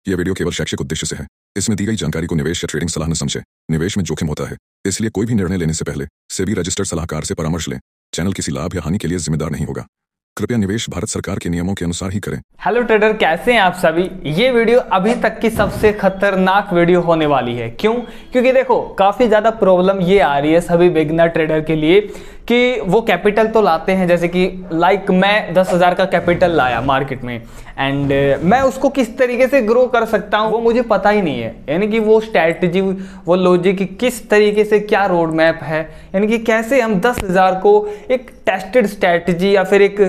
यह वीडियो केवल शैक्षिक उद्देश्य से है। इसमें दी गई जानकारी को निवेश या ट्रेडिंग सलाह न समझें। निवेश में जोखिम होता है, इसलिए कोई भी निर्णय लेने से पहले सेबी रजिस्टर्ड सलाहकार से परामर्श लें। चैनल किसी लाभ या हानि के लिए जिम्मेदार नहीं होगा। कृपया निवेश भारत सरकार के नियमों के अनुसार ही करें। हेलो ट्रेडर, कैसे हैं आप सभी। ये वीडियो अभी तक की सबसे खतरनाक वीडियो होने वाली है। क्यों? क्योंकि देखो काफ़ी ज़्यादा प्रॉब्लम ये आ रही है सभी बिगिनर ट्रेडर के लिए कि वो कैपिटल तो लाते हैं, जैसे कि मैं 10,000 का कैपिटल लाया मार्केट में एंड मैं उसको किस तरीके से ग्रो कर सकता हूँ वो मुझे पता ही नहीं है। यानी कि वो स्ट्रैटेजी, वो लॉजिक किस तरीके से, क्या रोड मैप है, यानी कि कैसे हम 10,000 को एक टेस्टेड स्ट्रैटेजी या फिर एक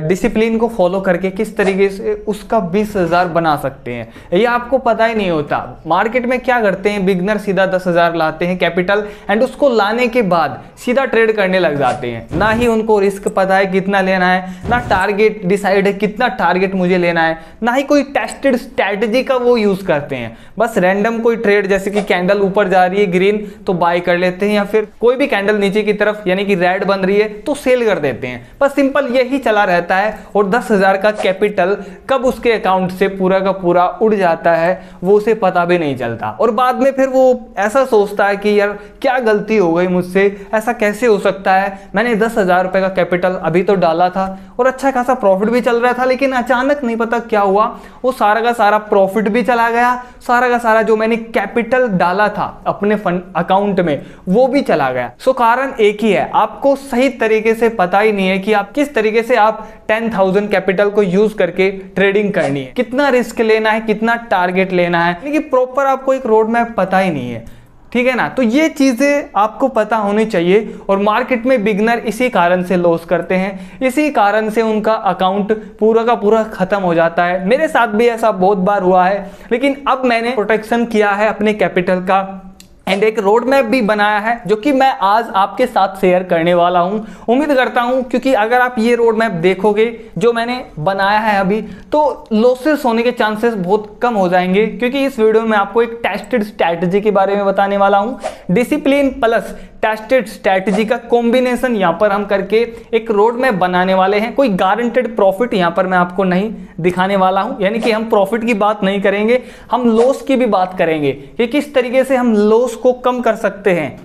डिसिप्लिन को फॉलो करके किस तरीके से उसका 20,000 बना सकते हैं, ये आपको पता ही नहीं होता। मार्केट में क्या करते हैं, बिगनर सीधा 10,000 लाते हैं कैपिटल एंड उसको लाने के बाद सीधा ट्रेड करने लग जाते हैं। ना ही उनको रिस्क पता है कितना लेना है, ना टारगेट डिसाइड है कितना टारगेट मुझे लेना है, ना ही कोई टेस्टेड स्ट्रैटेजी का वो यूज करते हैं। बस रैंडम कोई ट्रेड, जैसे कि कैंडल ऊपर जा रही है ग्रीन तो बाय कर लेते हैं, या फिर कोई भी कैंडल नीचे की तरफ यानी कि रेड बन रही है तो सेल कर देते हैं। बस सिंपल यही चला रहता है और 10,000 का कैपिटल कब उसके अकाउंट से पूरा का पूरा उड़ जाता है वो उसे पता भी नहीं चलता। और बाद में फिर वो ऐसा सोचता है कि यार क्या गलती हो गई मुझसे, ऐसा कैसे हो सकता है, मैंने 10,000 रुपए का कैपिटल अभी तो डाला था और अच्छा खासा प्रॉफिट भी चल रहा था, लेकिन अचानक नहीं पता क्या हुआ वो सारा का सारा प्रॉफिट भी चला गया, सारा का सारा जो मैंने कैपिटल डाला था अपने फंड अकाउंट में वो भी चला गया। सो कारण एक ही है, आपको सही तरीके से पता ही नहीं है कि आप किस तरीके से आप 10,000 कैपिटल को यूज करके ट्रेडिंग करनी है, कितना रिस्क लेना है, कितना टारगेट लेना है, यानी कि प्रॉपर आपको एक रोड मैप पता ही नहीं है। ठीक है ना, तो ये चीजें आपको पता होनी चाहिए। और मार्केट में बिगनर इसी कारण से लॉस करते हैं, इसी कारण से उनका अकाउंट पूरा का पूरा खत्म हो जाता है। मेरे साथ भी ऐसा बहुत बार हुआ है, लेकिन अब मैंने प्रोटेक्शन किया है अपने कैपिटल का एंड एक रोड मैप भी बनाया है जो कि मैं आज आपके साथ शेयर करने वाला हूं। उम्मीद करता हूं क्योंकि अगर आप ये रोड मैप देखोगे जो मैंने बनाया है अभी, तो लॉसेस होने के चांसेस बहुत कम हो जाएंगे, क्योंकि इस वीडियो में आपको एक टेस्टेड स्ट्रैटेजी के बारे में बताने वाला हूं। डिसिप्लिन प्लस टेस्टेड स्ट्रैटेजी का कॉम्बिनेशन यहां पर हम करके एक रोड मैप बनाने वाले हैं। कोई गारंटेड प्रॉफिट यहां पर मैं आपको नहीं दिखाने वाला हूं, यानी कि हम प्रॉफिट की बात नहीं करेंगे, हम लॉस की भी बात करेंगे कि किस तरीके से हम लॉस को कम कर सकते हैं।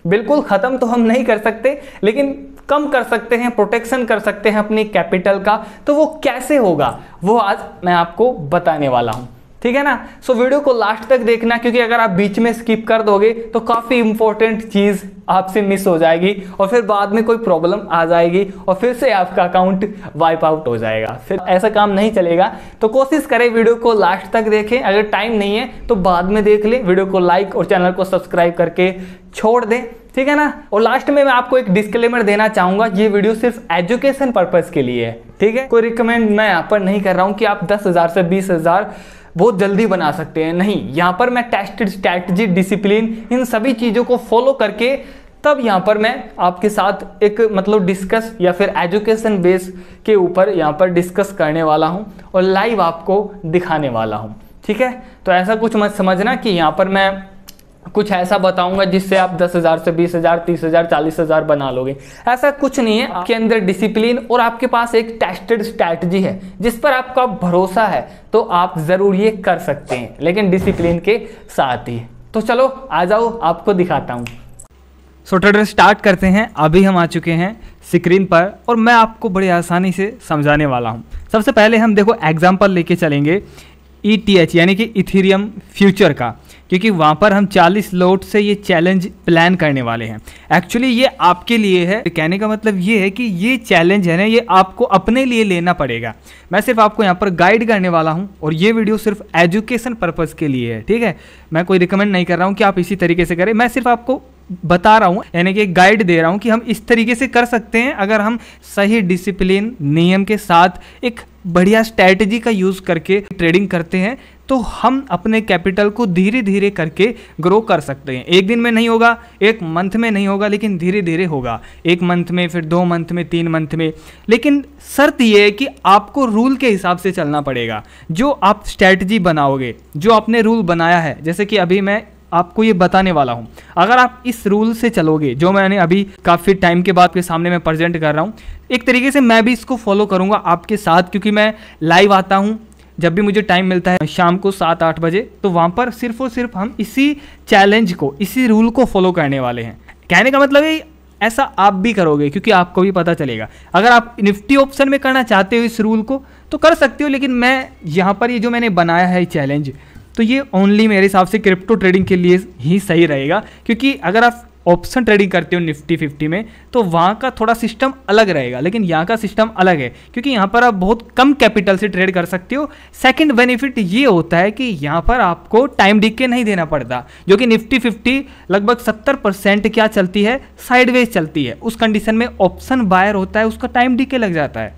बिल्कुल खत्म तो हम नहीं कर सकते, लेकिन कम कर सकते हैं, प्रोटेक्शन कर सकते हैं अपनी कैपिटल का। तो वो कैसे होगा वो आज मैं आपको बताने वाला हूं, ठीक है ना। सो वीडियो को लास्ट तक देखना, क्योंकि अगर आप बीच में स्किप कर दोगे तो काफी इंपॉर्टेंट चीज आपसे मिस हो जाएगी और फिर बाद में कोई प्रॉब्लम आ जाएगी और फिर से आपका अकाउंट वाइप आउट हो जाएगा। फिर ऐसा काम नहीं चलेगा। तो कोशिश करें वीडियो को लास्ट तक देखें, अगर टाइम नहीं है तो बाद में देख लें। वीडियो को लाइक और चैनल को सब्सक्राइब करके छोड़ दें, ठीक है ना। और लास्ट में मैं आपको एक डिस्क्लेमर देना चाहूंगा, ये वीडियो सिर्फ एजुकेशन पर्पज के लिए है, ठीक है। कोई रिकमेंड मैं यहाँ पर नहीं कर रहा हूँ कि आप 10,000 से 20,000 बहुत जल्दी बना सकते हैं, नहीं। यहाँ पर मैं टेस्टेड स्ट्रैटेजी, डिसिप्लिन, इन सभी चीज़ों को फॉलो करके तब यहाँ पर मैं आपके साथ एक डिस्कस या फिर एजुकेशन बेस के ऊपर यहाँ पर डिस्कस करने वाला हूँ और लाइव आपको दिखाने वाला हूँ, ठीक है। तो ऐसा कुछ मत समझना कि यहाँ पर मैं कुछ ऐसा बताऊंगा जिससे आप 10,000 से 20,000, 30,000, 40,000 बना लोगे, ऐसा कुछ नहीं है। आपके अंदर डिसिप्लिन और आपके पास एक टेस्टेड स्ट्रैटेजी है जिस पर आपका भरोसा है तो आप जरूर ये कर सकते हैं, लेकिन डिसिप्लिन के साथ ही। तो चलो आ जाओ, आपको दिखाता हूँ। सो ट्रेडर स्टार्ट करते हैं। अभी हम आ चुके हैं स्क्रीन पर और मैं आपको बड़ी आसानी से समझाने वाला हूँ। सबसे पहले हम देखो एग्जाम्पल लेके चलेंगे ETH यानी कि इथेरियम फ्यूचर का, क्योंकि वहाँ पर हम 40 लॉट से ये चैलेंज प्लान करने वाले हैं। एक्चुअली ये आपके लिए है, कहने का मतलब ये है कि ये चैलेंज है ना, ये आपको अपने लिए लेना पड़ेगा। मैं सिर्फ आपको यहाँ पर गाइड करने वाला हूँ और ये वीडियो सिर्फ एजुकेशन पर्पज़ के लिए है, ठीक है। मैं कोई रिकमेंड नहीं कर रहा हूँ कि आप इसी तरीके से करें, मैं सिर्फ आपको बता रहा हूँ, यानी कि एक गाइड दे रहा हूँ कि हम इस तरीके से कर सकते हैं अगर हम सही डिसिप्लिन, नियम के साथ एक बढ़िया स्ट्रैटेजी का यूज़ करके ट्रेडिंग करते हैं, तो हम अपने कैपिटल को धीरे धीरे करके ग्रो कर सकते हैं। एक दिन में नहीं होगा, एक मंथ में नहीं होगा, लेकिन धीरे धीरे होगा। 1 मंथ में, फिर 2 मंथ में, 3 मंथ में। लेकिन शर्त यह है कि आपको रूल के हिसाब से चलना पड़ेगा। जो आप स्ट्रैटेजी बनाओगे, जो आपने रूल बनाया है, जैसे कि अभी मैं आपको ये बताने वाला हूँ, अगर आप इस रूल से चलोगे जो मैंने अभी काफ़ी टाइम के बाद के सामने मैं प्रेजेंट कर रहा हूँ, एक तरीके से मैं भी इसको फॉलो करूँगा आपके साथ, क्योंकि मैं लाइव आता हूँ, जब भी मुझे टाइम मिलता है शाम को 7-8 बजे, तो वहाँ पर सिर्फ और सिर्फ हम इसी चैलेंज को, इसी रूल को फॉलो करने वाले हैं। कहने का मतलब है ऐसा आप भी करोगे, क्योंकि आपको भी पता चलेगा। अगर आप निफ्टी ऑप्शन में करना चाहते हो इस रूल को तो कर सकते हो, लेकिन मैं यहाँ पर ये जो मैंने बनाया है चैलेंज, तो ये ओनली मेरे हिसाब से क्रिप्टो ट्रेडिंग के लिए ही सही रहेगा। क्योंकि अगर आप ऑप्शन ट्रेडिंग करते हो निफ्टी 50 में तो वहाँ का थोड़ा सिस्टम अलग रहेगा, लेकिन यहाँ का सिस्टम अलग है, क्योंकि यहाँ पर आप बहुत कम कैपिटल से ट्रेड कर सकते हो। सेकंड बेनिफिट ये होता है कि यहाँ पर आपको टाइम डिके नहीं देना पड़ता, जो कि निफ्टी 50 लगभग 70% क्या चलती है, साइडवेज चलती है। उस कंडीशन में ऑप्शन बायर होता है, उसका टाइम डिके लग जाता है,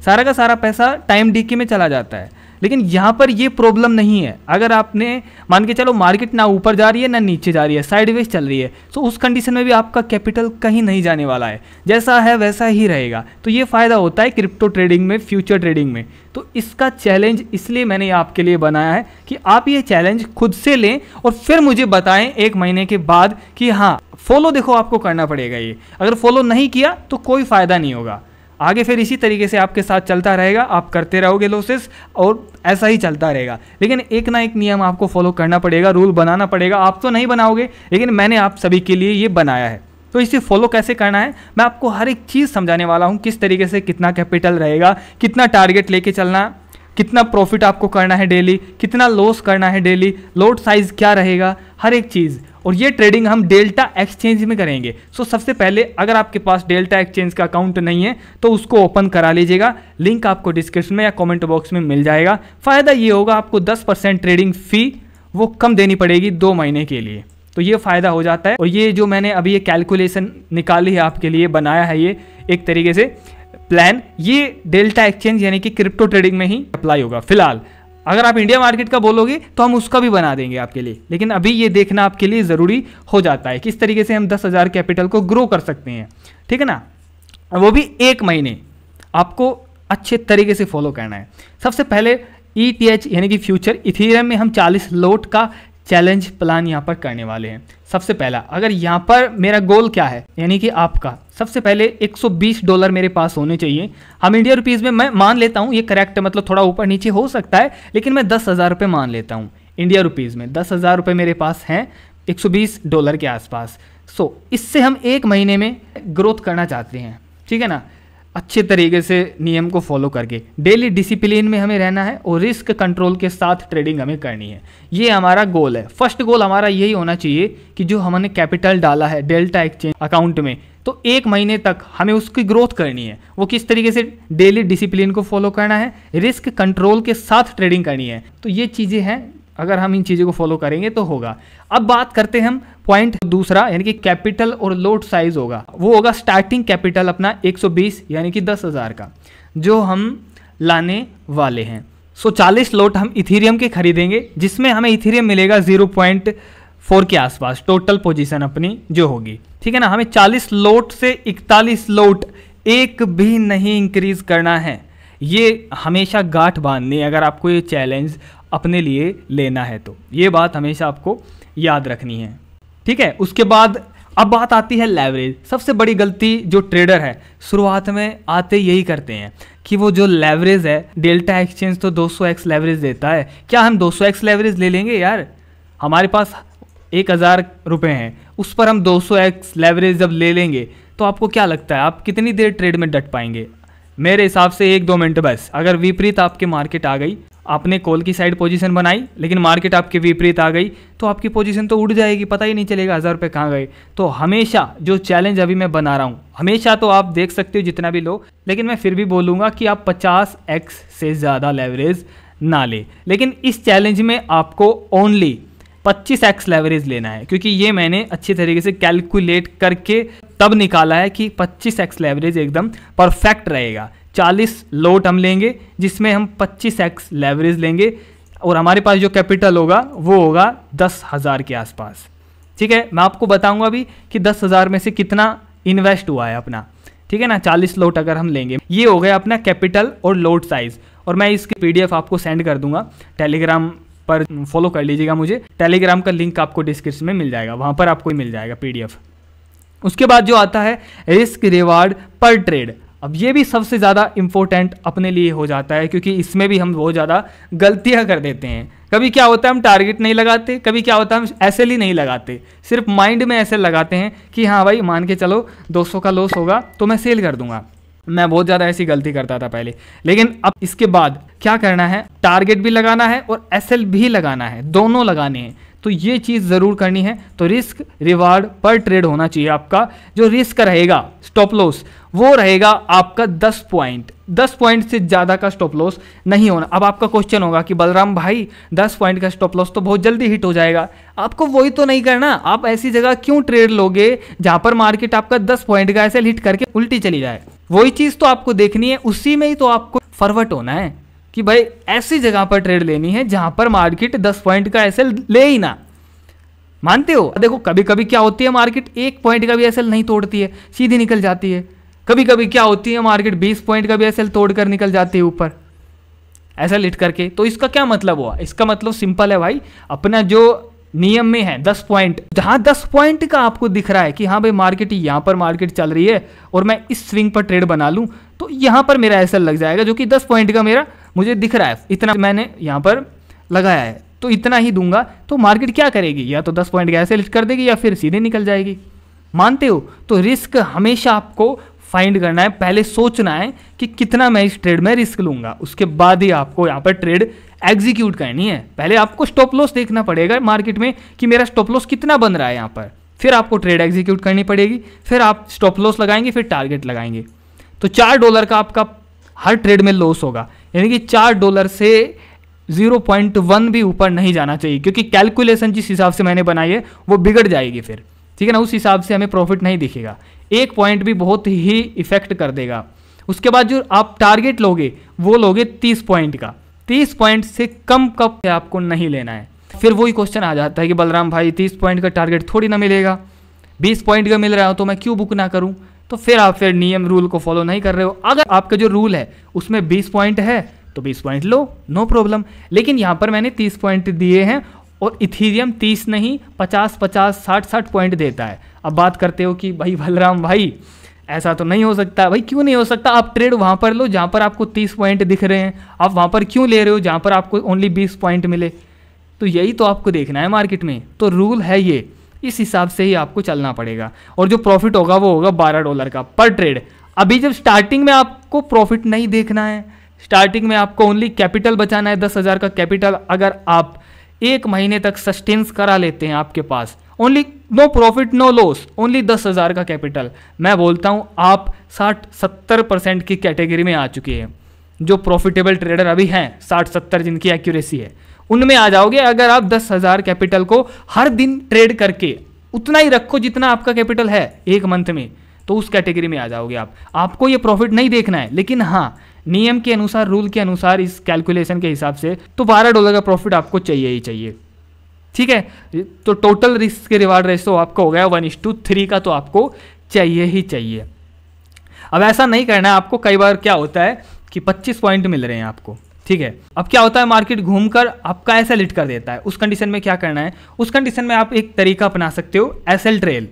सारा का सारा पैसा टाइम डिके में चला जाता है। लेकिन यहाँ पर ये प्रॉब्लम नहीं है। अगर आपने मान के चलो मार्केट ना ऊपर जा रही है ना नीचे जा रही है, साइडवेज चल रही है, तो उस कंडीशन में भी आपका कैपिटल कहीं नहीं जाने वाला है, जैसा है वैसा ही रहेगा। तो ये फ़ायदा होता है क्रिप्टो ट्रेडिंग में, फ्यूचर ट्रेडिंग में। तो इसका चैलेंज इसलिए मैंने आपके लिए बनाया है कि आप ये चैलेंज खुद से लें और फिर मुझे बताएं 1 महीने के बाद कि हाँ फॉलो देखो आपको करना पड़ेगा। ये अगर फॉलो नहीं किया तो कोई फ़ायदा नहीं होगा, आगे फिर इसी तरीके से आपके साथ चलता रहेगा, आप करते रहोगे लॉसेस और ऐसा ही चलता रहेगा। लेकिन एक ना एक नियम आपको फॉलो करना पड़ेगा, रूल बनाना पड़ेगा। आप तो नहीं बनाओगे, लेकिन मैंने आप सभी के लिए ये बनाया है। तो इसे फॉलो कैसे करना है मैं आपको हर एक चीज़ समझाने वाला हूँ, किस तरीके से कितना कैपिटल रहेगा, कितना टारगेट लेके चलना, कितना प्रॉफिट आपको करना है डेली, कितना लॉस करना है डेली, लॉट साइज क्या रहेगा, हर एक चीज़। और ये ट्रेडिंग हम डेल्टा एक्सचेंज में करेंगे। सो सबसे पहले अगर आपके पास डेल्टा एक्सचेंज का अकाउंट नहीं है तो उसको ओपन करा लीजिएगा, लिंक आपको डिस्क्रिप्शन में या कमेंट बॉक्स में मिल जाएगा। फ़ायदा ये होगा आपको 10% ट्रेडिंग फ़ी वो कम देनी पड़ेगी 2 महीने के लिए, तो ये फ़ायदा हो जाता है। और ये जो मैंने अभी ये कैलकुलेशन निकाली है आपके लिए, बनाया है ये एक तरीके से प्लान, ये डेल्टा एक्सचेंज यानी कि क्रिप्टो ट्रेडिंग में ही अप्लाई होगा फिलहाल। अगर आप इंडिया मार्केट का बोलोगे तो हम उसका भी बना देंगे आपके लिए, लेकिन अभी ये देखना आपके लिए ज़रूरी हो जाता है किस तरीके से हम 10,000 कैपिटल को ग्रो कर सकते हैं, ठीक है ना। वो भी 1 महीने आपको अच्छे तरीके से फॉलो करना है। सबसे पहले ETH यानी कि फ्यूचर इथेरियम में हम 40 लॉट का चैलेंज प्लान यहाँ पर करने वाले हैं। सबसे पहला, अगर यहाँ पर मेरा गोल क्या है, यानी कि आपका सबसे पहले $120 मेरे पास होने चाहिए। हम इंडिया रुपीज़ में मैं मान लेता हूँ, ये करेक्ट मतलब थोड़ा ऊपर नीचे हो सकता है, लेकिन मैं 10,000 रुपये मान लेता हूँ। इंडिया रुपीज़ में 10,000 रुपये मेरे पास हैं, $120 के आसपास। सो इससे हम 1 महीने में ग्रोथ करना चाहते हैं, ठीक है ना, अच्छे तरीके से नियम को फॉलो करके। डेली डिसिप्लिन में हमें रहना है और रिस्क कंट्रोल के साथ ट्रेडिंग हमें करनी है। ये हमारा गोल है। फर्स्ट गोल हमारा यही होना चाहिए कि जो हमने कैपिटल डाला है डेल्टा एक्सचेंज अकाउंट में, तो 1 महीने तक हमें उसकी ग्रोथ करनी है। वो किस तरीके से, डेली डिसिप्लिन को फॉलो करना है, रिस्क कंट्रोल के साथ ट्रेडिंग करनी है। तो ये चीज़ें हैं, अगर हम इन चीज़ों को फॉलो करेंगे तो होगा। अब बात करते हैं हम पॉइंट दूसरा, यानी कि कैपिटल और लॉट साइज होगा। वो होगा स्टार्टिंग कैपिटल अपना 120 यानी कि 10,000 का जो हम लाने वाले हैं। सो 40 लॉट हम इथेरियम के खरीदेंगे, जिसमें हमें इथेरियम मिलेगा 0.4 के आसपास टोटल पोजीशन अपनी जो होगी, ठीक है ना। हमें 40 लॉट से 41 लॉट एक भी नहीं इंक्रीज करना है। ये हमेशा गांठ बांधनी है अगर आपको ये चैलेंज अपने लिए लेना है, तो ये बात हमेशा आपको याद रखनी है, ठीक है। उसके बाद अब बात आती है लेवरेज। सबसे बड़ी गलती जो ट्रेडर है शुरुआत में आते यही करते हैं कि वो जो लेवरेज है, डेल्टा एक्सचेंज तो 200x लेवरेज देता है, क्या हम 200x लेवरेज ले लेंगे यार? हमारे पास 1,000 रुपये हैं, उस पर हम 200x लेवरेज जब ले लेंगे तो आपको क्या लगता है आप कितनी देर ट्रेड में डट पाएंगे? मेरे हिसाब से 1-2 मिनट बस। अगर विपरीत आपके मार्केट आ गई, आपने कॉल की साइड पोजीशन बनाई लेकिन मार्केट आपके विपरीत आ गई, तो आपकी पोजीशन तो उड़ जाएगी, पता ही नहीं चलेगा 1,000 रुपये कहाँ गए। तो हमेशा जो चैलेंज अभी मैं बना रहा हूँ, हमेशा तो आप देख सकते हो जितना भी लो, लेकिन मैं फिर भी बोलूँगा कि आप 50x से ज़्यादा लेवरेज ना ले। लेकिन इस चैलेंज में आपको ओनली 25x लेवरेज लेना है, क्योंकि ये मैंने अच्छी तरीके से कैलकुलेट करके तब निकाला है कि 25x लेवरेज एकदम परफेक्ट रहेगा। 40 लॉट हम लेंगे जिसमें हम 25x लेवरेज लेंगे और हमारे पास जो कैपिटल होगा वो होगा 10,000 के आसपास, ठीक है। मैं आपको बताऊंगा अभी कि 10,000 में से कितना इन्वेस्ट हुआ है अपना, ठीक है ना। 40 लॉट अगर हम लेंगे, ये हो गया अपना कैपिटल और लॉट साइज। और मैं इसकी PDF आपको सेंड कर दूंगा, टेलीग्राम पर फॉलो कर लीजिएगा मुझे। टेलीग्राम का लिंक आपको डिस्क्रिप्शन में मिल जाएगा, वहाँ पर आपको मिल जाएगा PDF। उसके बाद जो आता है रिस्क रिवार्ड पर ट्रेड। अब ये भी सबसे ज़्यादा इम्पोर्टेंट अपने लिए हो जाता है, क्योंकि इसमें भी हम बहुत ज़्यादा गलतियाँ कर देते हैं। कभी क्या होता है हम टारगेट नहीं लगाते, कभी क्या होता है हम एसएल ही नहीं लगाते, सिर्फ माइंड में एसएल लगाते हैं कि हाँ भाई मान के चलो 200 का लॉस होगा तो मैं सेल कर दूंगा। मैं बहुत ज़्यादा ऐसी गलती करता था पहले, लेकिन अब इसके बाद क्या करना है, टारगेट भी लगाना है और एसएल भी लगाना है, दोनों लगाने हैं। तो ये चीज़ ज़रूर करनी है। तो रिस्क रिवार्ड पर ट्रेड होना चाहिए आपका। जो रिस्क रहेगा स्टॉप लॉस वो रहेगा आपका 10 पॉइंट, 10 पॉइंट से ज़्यादा का स्टॉप लॉस नहीं होना। अब आपका क्वेश्चन होगा कि बलराम भाई 10 पॉइंट का स्टॉप लॉस तो बहुत जल्दी हिट हो जाएगा, आपको वही तो नहीं करना। आप ऐसी जगह क्यों ट्रेड लोगे जहाँ पर मार्केट आपका 10 पॉइंट का ऐसे हिट करके उल्टी चली जाए? वही चीज़ तो आपको देखनी है, उसी में ही तो आपको फॉरवर्ड होना है कि भाई ऐसी जगह पर ट्रेड लेनी है जहां पर मार्केट 10 पॉइंट का एसएल ले ही ना। मानते हो? देखो कभी कभी क्या होती है मार्केट 1 पॉइंट का भी एसएल नहीं तोड़ती है, सीधी निकल जाती है। कभी कभी क्या होती है मार्केट 20 पॉइंट का भी एसएल तोड़कर निकल जाती है ऊपर एसएल हिट करके। तो इसका क्या मतलब हुआ? इसका मतलब सिंपल है भाई, अपना जो नियम में है 10 पॉइंट, जहां 10 पॉइंट का आपको दिख रहा है कि हाँ भाई मार्केट यहां पर मार्केट चल रही है और मैं इस स्विंग पर ट्रेड बना लूं तो यहां पर मेरा एसएल लग जाएगा, जो कि 10 पॉइंट का मेरा मुझे दिख रहा है, इतना मैंने यहां पर लगाया है तो इतना ही दूंगा। तो मार्केट क्या करेगी, या तो 10 पॉइंट का एसएल हिट कर देगी या फिर सीधे निकल जाएगी। मानते हो? तो रिस्क हमेशा आपको फाइंड करना है, पहले सोचना है कि कितना मैं इस ट्रेड में रिस्क लूंगा, उसके बाद ही आपको यहाँ पर ट्रेड एग्जीक्यूट करनी है। पहले आपको स्टॉप लॉस देखना पड़ेगा मार्केट में कि मेरा स्टॉप लॉस कितना बन रहा है यहाँ पर, फिर आपको ट्रेड एग्जीक्यूट करनी पड़ेगी, फिर आप स्टॉप लॉस लगाएंगे, फिर टारगेट लगाएंगे। तो $4 का आपका हर ट्रेड में लॉस होगा, यानी कि $4 से 0.1 भी ऊपर नहीं जाना चाहिए, क्योंकि कैलकुलेशन जिस हिसाब से मैंने बनाई है वो बिगड़ जाएगी फिर, ठीक है ना, उस हिसाब से हमें प्रॉफिट नहीं दिखेगा। 1 पॉइंट भी बहुत ही इफेक्ट कर देगा। उसके बाद जो आप टारगेट लोगे वो लोगे 30 पॉइंट का, 30 पॉइंट से कम कब आपको नहीं लेना है। फिर वही क्वेश्चन आ जाता है कि बलराम भाई 30 पॉइंट का टारगेट थोड़ी ना मिलेगा, 20 पॉइंट का मिल रहा हो तो मैं क्यों बुक ना करूं? तो फिर आप नियम रूल को फॉलो नहीं कर रहे हो। अगर आपका जो रूल है उसमें 20 पॉइंट है तो 20 पॉइंट लो, नो प्रॉब्लम। लेकिन यहाँ पर मैंने 30 पॉइंट दिए हैं और इथीरियम 30 नहीं 50-50 60-60 पॉइंट देता है। अब बात करते हो कि भाई बलराम भाई ऐसा तो नहीं हो सकता। भाई क्यों नहीं हो सकता? आप ट्रेड वहाँ पर लो जहाँ पर आपको 30 पॉइंट दिख रहे हैं, आप वहाँ पर क्यों ले रहे हो जहाँ पर आपको ओनली 20 पॉइंट मिले? तो यही तो आपको देखना है मार्केट में। तो रूल है ये, इस हिसाब से ही आपको चलना पड़ेगा। और जो प्रॉफिट होगा वो होगा $12 का पर ट्रेड। अभी जब स्टार्टिंग में आपको प्रॉफिट नहीं देखना है, स्टार्टिंग में आपको ओनली कैपिटल बचाना है, 10,000 का कैपिटल अगर आप 1 महीने तक सस्टेंस करा लेते हैं आपके पास, only no profit no loss, only 10,000 का कैपिटल, मैं बोलता हूं आप 60-70% की कैटेगरी में आ चुके हैं। जो प्रॉफिटेबल ट्रेडर अभी हैं 60-70 जिनकी एक्यूरेसी है उनमें आ जाओगे। अगर आप 10,000 कैपिटल को हर दिन ट्रेड करके उतना ही रखो जितना आपका कैपिटल है 1 मंथ में, तो उस कैटेगरी में आ जाओगे आप। आपको ये प्रॉफिट नहीं देखना है, लेकिन हाँ नियम के अनुसार, रूल के अनुसार, इस कैलकुलेशन के हिसाब से तो $12 का प्रॉफिट आपको चाहिए ही चाहिए, ठीक है। तो टोटल रिस्क के रिवार्ड रेशो आपको हो गया 1:3 का, तो आपको चाहिए ही चाहिए। अब ऐसा नहीं करना है आपको। कई बार क्या होता है कि 25 पॉइंट मिल रहे हैं आपको, ठीक है। अब क्या होता है मार्केट घूमकर आपका ऐसा लिट कर देता है। उस कंडीशन में क्या करना है? उस कंडीशन में आप एक तरीका अपना सकते हो, एसएल ट्रेल।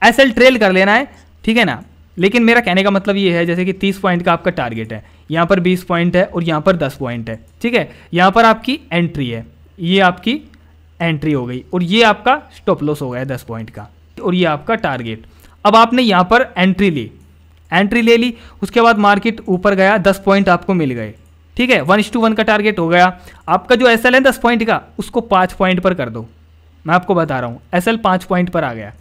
एसएल ट्रेल कर लेना है, ठीक है ना। लेकिन मेरा कहने का मतलब ये है जैसे कि 30 पॉइंट का आपका टारगेट है, यहाँ पर 20 पॉइंट है और यहाँ पर 10 पॉइंट है, ठीक है। यहाँ पर आपकी एंट्री है, ये आपकी एंट्री हो गई और ये आपका स्टॉप लॉस हो गया 10 पॉइंट का, और ये आपका टारगेट। अब आपने यहाँ पर एंट्री ले ली, उसके बाद मार्केट ऊपर गया, 10 पॉइंट आपको मिल गए, ठीक है। 1:1 का टारगेट हो गया। आपका जो एसएल है 10 पॉइंट का, उसको 5 पॉइंट पर कर दो। मैं आपको बता रहा हूँ, एसएल 5 पॉइंट पर आ गया,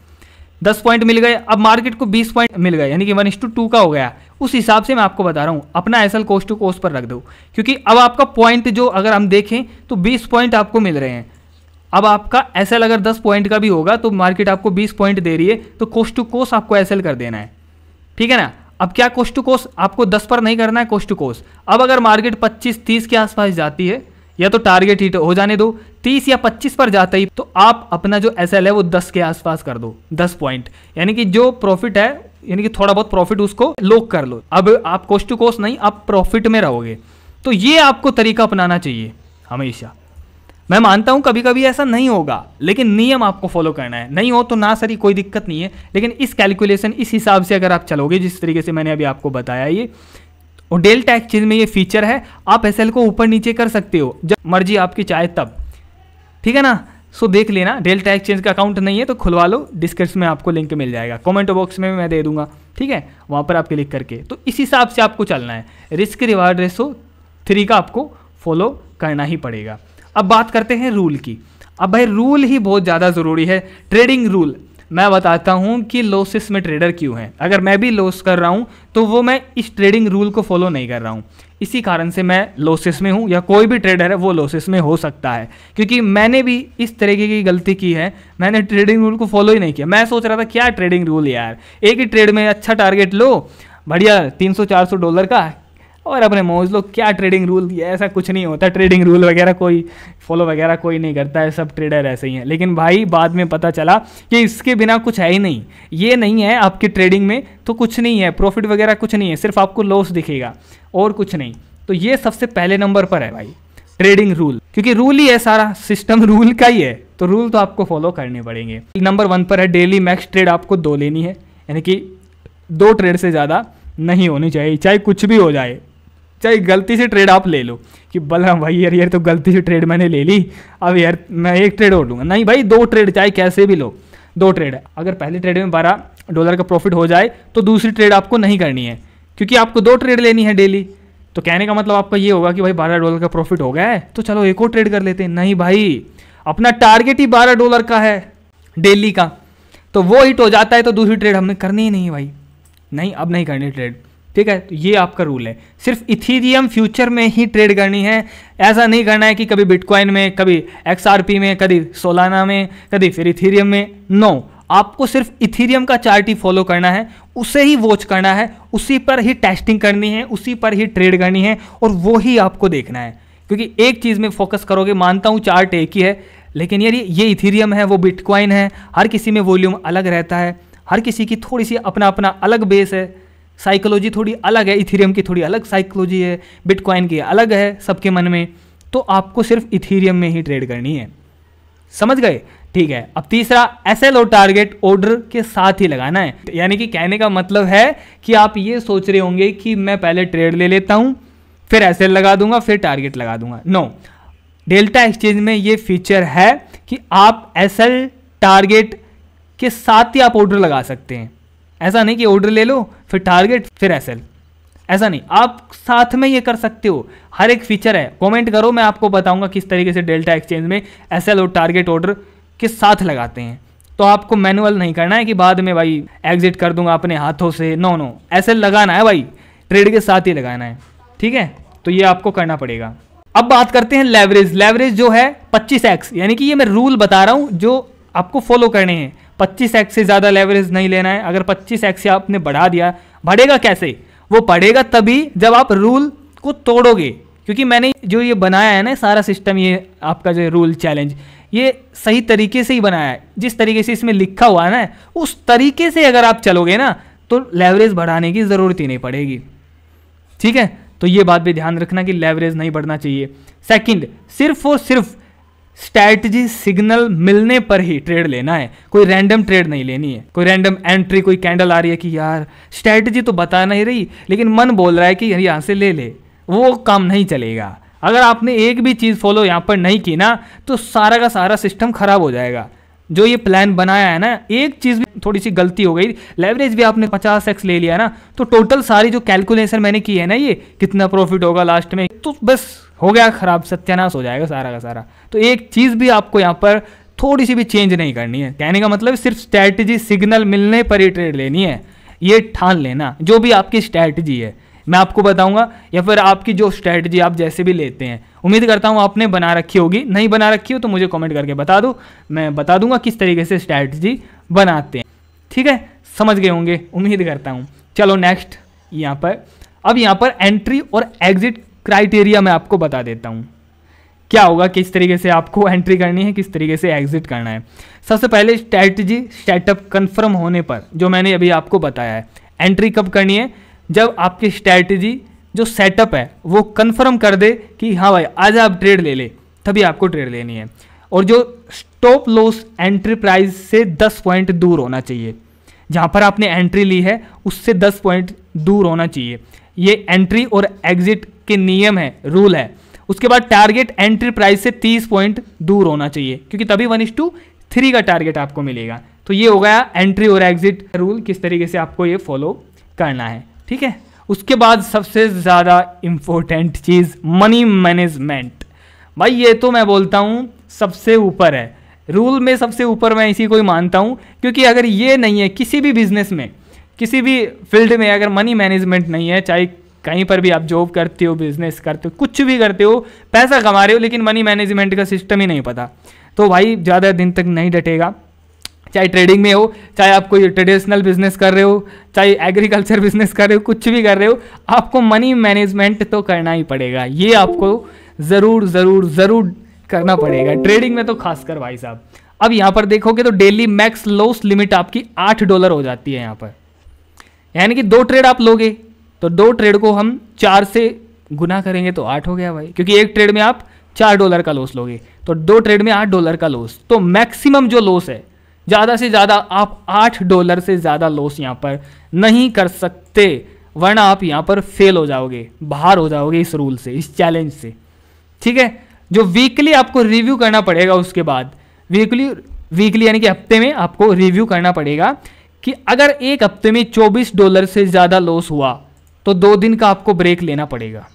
10 पॉइंट मिल गए। अब मार्केट को 20 पॉइंट मिल गए, यानी कि 1:2 का हो गया। उस हिसाब से मैं आपको बता रहा हूँ अपना एसएल कोस्ट टू कोस्ट पर रख दो, क्योंकि अब आपका पॉइंट जो अगर हम देखें तो 20 पॉइंट आपको मिल रहे हैं। अब आपका एसएल अगर 10 पॉइंट का भी होगा तो मार्केट आपको 20 पॉइंट दे रही है, तो कोस्ट टू कोस्ट आपको एसएल कर देना है, ठीक है ना। अब क्या कोस्ट टू कोस्ट आपको 10 पर नहीं करना है कोस्ट टू कोस्ट। अब अगर मार्केट 25-30 के आसपास जाती है, या तो टारगेट हिट हो जाने दो, 30 या 25 पर जाता ही तो आप अपना जो एसएल है वो 10 के आसपास कर दो, 10 पॉइंट, यानी कि जो प्रॉफिट है, यानी कि थोड़ा बहुत प्रॉफिट उसको लॉक कर लो। अब आप कोस्ट टू कोस्ट नहीं, आप प्रॉफिट में रहोगे। तो ये आपको तरीका अपनाना चाहिए हमेशा। मैं मानता हूं कभी कभी ऐसा नहीं होगा, लेकिन नियम आपको फॉलो करना है। नहीं हो तो ना सर, कोई दिक्कत नहीं है, लेकिन इस कैलकुलेशन, इस हिसाब से अगर आप चलोगे जिस तरीके से मैंने अभी आपको बताया, ये और डेल्टा एक्सचेंज में ये फीचर है, आप एसएल को ऊपर नीचे कर सकते हो जब मर्जी आपकी चाहे तब, ठीक है ना। सो देख लेना, डेल्टा एक्सचेंज का अकाउंट नहीं है तो खुलवा लो, डिस्क्रिप्शन में आपको लिंक मिल जाएगा, कमेंट बॉक्स में मैं दे दूंगा, ठीक है, वहाँ पर आप क्लिक करके। तो इस हिसाब से आपको चलना है, रिस्क रिवार्ड रेशो 3 का आपको फॉलो करना ही पड़ेगा। अब बात करते हैं रूल की। अब भाई रूल ही बहुत ज़्यादा ज़रूरी है, ट्रेडिंग रूल। मैं बताता हूँ कि लॉसेस में ट्रेडर क्यों हैं। अगर मैं भी लॉस कर रहा हूँ तो वो मैं इस ट्रेडिंग रूल को फॉलो नहीं कर रहा हूँ, इसी कारण से मैं लॉसेस में हूँ, या कोई भी ट्रेडर है वो लॉसेस में हो सकता है, क्योंकि मैंने भी इस तरीके की गलती की है। मैंने ट्रेडिंग रूल को फॉलो ही नहीं किया। मैं सोच रहा था क्या ट्रेडिंग रूल यार, एक ही ट्रेड में अच्छा टारगेट लो, बढ़िया $300-400 का, और अपने मौज लो। क्या ट्रेडिंग रूल, ऐसा कुछ नहीं होता, ट्रेडिंग रूल वगैरह कोई फॉलो वगैरह कोई नहीं करता है, सब ट्रेडर ऐसे ही हैं। लेकिन भाई बाद में पता चला कि इसके बिना कुछ है ही नहीं, ये नहीं है आपकी ट्रेडिंग में तो कुछ नहीं है, प्रॉफिट वगैरह कुछ नहीं है, सिर्फ आपको लॉस दिखेगा और कुछ नहीं। तो ये सबसे पहले नंबर पर है भाई ट्रेडिंग रूल, क्योंकि रूल ही है, सारा सिस्टम रूल का ही है, तो रूल तो आपको फॉलो करने पड़ेंगे। नंबर 1 पर है डेली मैक्स ट्रेड आपको 2 लेनी है, यानी कि 2 ट्रेड से ज़्यादा नहीं होनी चाहिए, चाहे कुछ भी हो जाए, चाहे गलती से ट्रेड आप ले लो कि बलराम भाई यार तो गलती से ट्रेड मैंने ले ली, अब यार मैं 1 ट्रेड और लूँगा, नहीं भाई 2 ट्रेड, चाहे कैसे भी लो 2 ट्रेड। अगर पहले ट्रेड में $12 का प्रॉफिट हो जाए तो दूसरी ट्रेड आपको नहीं करनी है, क्योंकि आपको 2 ट्रेड लेनी है डेली। तो कहने का मतलब आपका ये होगा कि भाई $12 का प्रॉफिट हो गया है तो चलो एक और ट्रेड कर लेते हैं। नहीं भाई, अपना टारगेट ही $12 का है डेली का, तो वो हिट हो जाता है तो दूसरी ट्रेड हमने करनी ही नहीं है भाई, नहीं अब नहीं करनी ट्रेड, ठीक है। तो ये आपका रूल है, सिर्फ इथीरियम फ्यूचर में ही ट्रेड करनी है। ऐसा नहीं करना है कि कभी बिटकॉइन में, कभी XRP में, कभी सोलाना में, कभी फिर इथीरियम में। नो, आपको सिर्फ इथीरियम का चार्ट ही फॉलो करना है, उसे ही वॉच करना है, उसी पर ही टेस्टिंग करनी है, उसी पर ही ट्रेड करनी है, और वो ही आपको देखना है। क्योंकि एक चीज़ में फोकस करोगे, मानता हूँ चार्ट एक ही है, लेकिन यार ये इथीरियम है, वो बिटकॉइन है, हर किसी में वॉल्यूम अलग रहता है, हर किसी की थोड़ी सी अपना अपना अलग बेस है, साइकोलॉजी थोड़ी अलग है, इथीरियम की थोड़ी अलग साइकोलॉजी है, बिटकॉइन की अलग है सबके मन में। तो आपको सिर्फ इथीरियम में ही ट्रेड करनी है, समझ गए, ठीक है। अब तीसरा, एसएल और टारगेट ऑर्डर के साथ ही लगाना है। यानी कि कहने का मतलब है कि आप ये सोच रहे होंगे कि मैं पहले ट्रेड ले लेता हूं, फिर एसएल लगा दूंगा, फिर टारगेट लगा दूंगा। नो, डेल्टा एक्सचेंज में ये फीचर है कि आप एसएल टारगेट के साथ ही आप ऑर्डर लगा सकते हैं। ऐसा नहीं कि ऑर्डर ले लो फिर टारगेट फिर एसएल, ऐसा नहीं, आप साथ में ये कर सकते हो। हर एक फीचर है, कमेंट करो, मैं आपको बताऊंगा किस तरीके से डेल्टा एक्सचेंज में एसएल और टारगेट ऑर्डर के साथ लगाते हैं। तो आपको मैनुअल नहीं करना है कि बाद में भाई एग्जिट कर दूंगा अपने हाथों से, नो नो, एसएल लगाना है भाई, ट्रेड के साथ ही लगाना है, ठीक है। तो ये आपको करना पड़ेगा। अब बात करते हैं लेवरेज। लेवरेज जो है 25x, यानी कि ये मैं रूल बता रहा हूं जो आपको फॉलो करने हैं। 25x से ज़्यादा लेवरेज नहीं लेना है। अगर 25x से आपने बढ़ा दिया, बढ़ेगा कैसे, वो बढ़ेगा तभी जब आप रूल को तोड़ोगे। क्योंकि मैंने जो ये बनाया है ना सारा सिस्टम, ये आपका जो रूल चैलेंज, ये सही तरीके से ही बनाया है। जिस तरीके से इसमें लिखा हुआ है ना, उस तरीके से अगर आप चलोगे ना तो लेवरेज बढ़ाने की ज़रूरत ही नहीं पड़ेगी, ठीक है। तो ये बात भी ध्यान रखना कि लेवरेज नहीं बढ़ना चाहिए। सेकंड, सिर्फ और सिर्फ स्ट्रैटेजी सिग्नल मिलने पर ही ट्रेड लेना है, कोई रैंडम ट्रेड नहीं लेनी है। कोई रैंडम एंट्री, कोई कैंडल आ रही है कि यार स्ट्रैटेजी तो बता नहीं रही लेकिन मन बोल रहा है कि यार यहाँ से ले ले, वो काम नहीं चलेगा। अगर आपने एक भी चीज़ फॉलो यहाँ पर नहीं की ना तो सारा का सारा सिस्टम खराब हो जाएगा। जो ये प्लान बनाया है ना, एक चीज़ भी थोड़ी सी गलती हो गई, लेवरेज भी आपने 50x ले लिया ना, तो टोटल सारी जो कैलकुलेशन मैंने की है ना, ये कितना प्रॉफिट होगा लास्ट में, तो बस हो गया खराब, सत्यानाश हो जाएगा सारा का सारा। तो एक चीज़ भी आपको यहाँ पर थोड़ी सी भी चेंज नहीं करनी है। कहने का मतलब सिर्फ स्ट्रैटेजी सिग्नल मिलने पर ही ट्रेड लेनी है, ये ठान लेना। जो भी आपकी स्ट्रैटेजी है मैं आपको बताऊंगा, या फिर आपकी जो स्ट्रैटेजी आप जैसे भी लेते हैं, उम्मीद करता हूं आपने बना रखी होगी। नहीं बना रखी हो तो मुझे कमेंट करके बता दो, मैं बता दूंगा किस तरीके से स्ट्रैटेजी बनाते हैं, ठीक है। समझ गए होंगे, उम्मीद करता हूं। चलो नेक्स्ट, यहाँ पर अब यहाँ पर एंट्री और एग्जिट क्राइटेरिया मैं आपको बता देता हूँ क्या होगा, किस तरीके से आपको एंट्री करनी है, किस तरीके से एग्जिट करना है। सबसे पहले स्ट्रैटेजी सेटअप कंफर्म होने पर, जो मैंने अभी आपको बताया है, एंट्री कब करनी है, जब आपकी स्ट्रैटेजी जो सेटअप है वो कंफर्म कर दे कि हाँ भाई आज आप ट्रेड ले ले, तभी आपको ट्रेड लेनी है। और जो स्टॉप लॉस एंट्री प्राइस से 10 पॉइंट दूर होना चाहिए, जहाँ पर आपने एंट्री ली है उससे 10 पॉइंट दूर होना चाहिए। ये एंट्री और एग्जिट के नियम है, रूल है। उसके बाद टारगेट एंट्री प्राइस से 30 पॉइंट दूर होना चाहिए, क्योंकि तभी 1:3 का टारगेट आपको मिलेगा। तो ये हो गया एंट्री और एग्जिट रूल, किस तरीके से आपको ये फॉलो करना है, ठीक है। उसके बाद सबसे ज़्यादा इम्पोर्टेंट चीज़ मनी मैनेजमेंट। भाई ये तो मैं बोलता हूँ सबसे ऊपर है, रूल में सबसे ऊपर मैं इसी को ही मानता हूँ, क्योंकि अगर ये नहीं है किसी भी बिजनेस में, किसी भी फील्ड में, अगर मनी मैनेजमेंट नहीं है, चाहे कहीं पर भी आप जॉब करते हो, बिजनेस करते हो, कुछ भी करते हो, पैसा कमा रहे हो, लेकिन मनी मैनेजमेंट का सिस्टम ही नहीं पता, तो भाई ज़्यादा दिन तक नहीं डटेगा। चाहे ट्रेडिंग में हो, चाहे आप कोई ट्रेडिशनल बिजनेस कर रहे हो, चाहे एग्रीकल्चर बिजनेस कर रहे हो, कुछ भी कर रहे हो, आपको मनी मैनेजमेंट तो करना ही पड़ेगा। ये आपको ज़रूर ज़रूर ज़रूर करना पड़ेगा, ट्रेडिंग में तो खासकर भाई साहब। अब यहाँ पर देखोगे तो डेली मैक्स लॉस लिमिट आपकी $8 हो जाती है यहाँ पर, यानी कि 2 ट्रेड आप लोगे तो 2 ट्रेड को हम 4 से गुना करेंगे तो 8 हो गया भाई, क्योंकि एक ट्रेड में आप $4 का लॉस लोगे, तो 2 ट्रेड में $8 का लॉस। तो मैक्सिमम जो लॉस है, ज़्यादा से ज़्यादा आप $8 से ज़्यादा लॉस यहाँ पर नहीं कर सकते, वरना आप यहाँ पर फेल हो जाओगे, बाहर हो जाओगे इस रूल से, इस चैलेंज से, ठीक है। जो वीकली आपको रिव्यू करना पड़ेगा, उसके बाद वीकली यानी कि हफ्ते में आपको रिव्यू करना पड़ेगा कि अगर एक हफ्ते में $24 से ज़्यादा लॉस हुआ तो 2 दिन का आपको ब्रेक लेना पड़ेगा।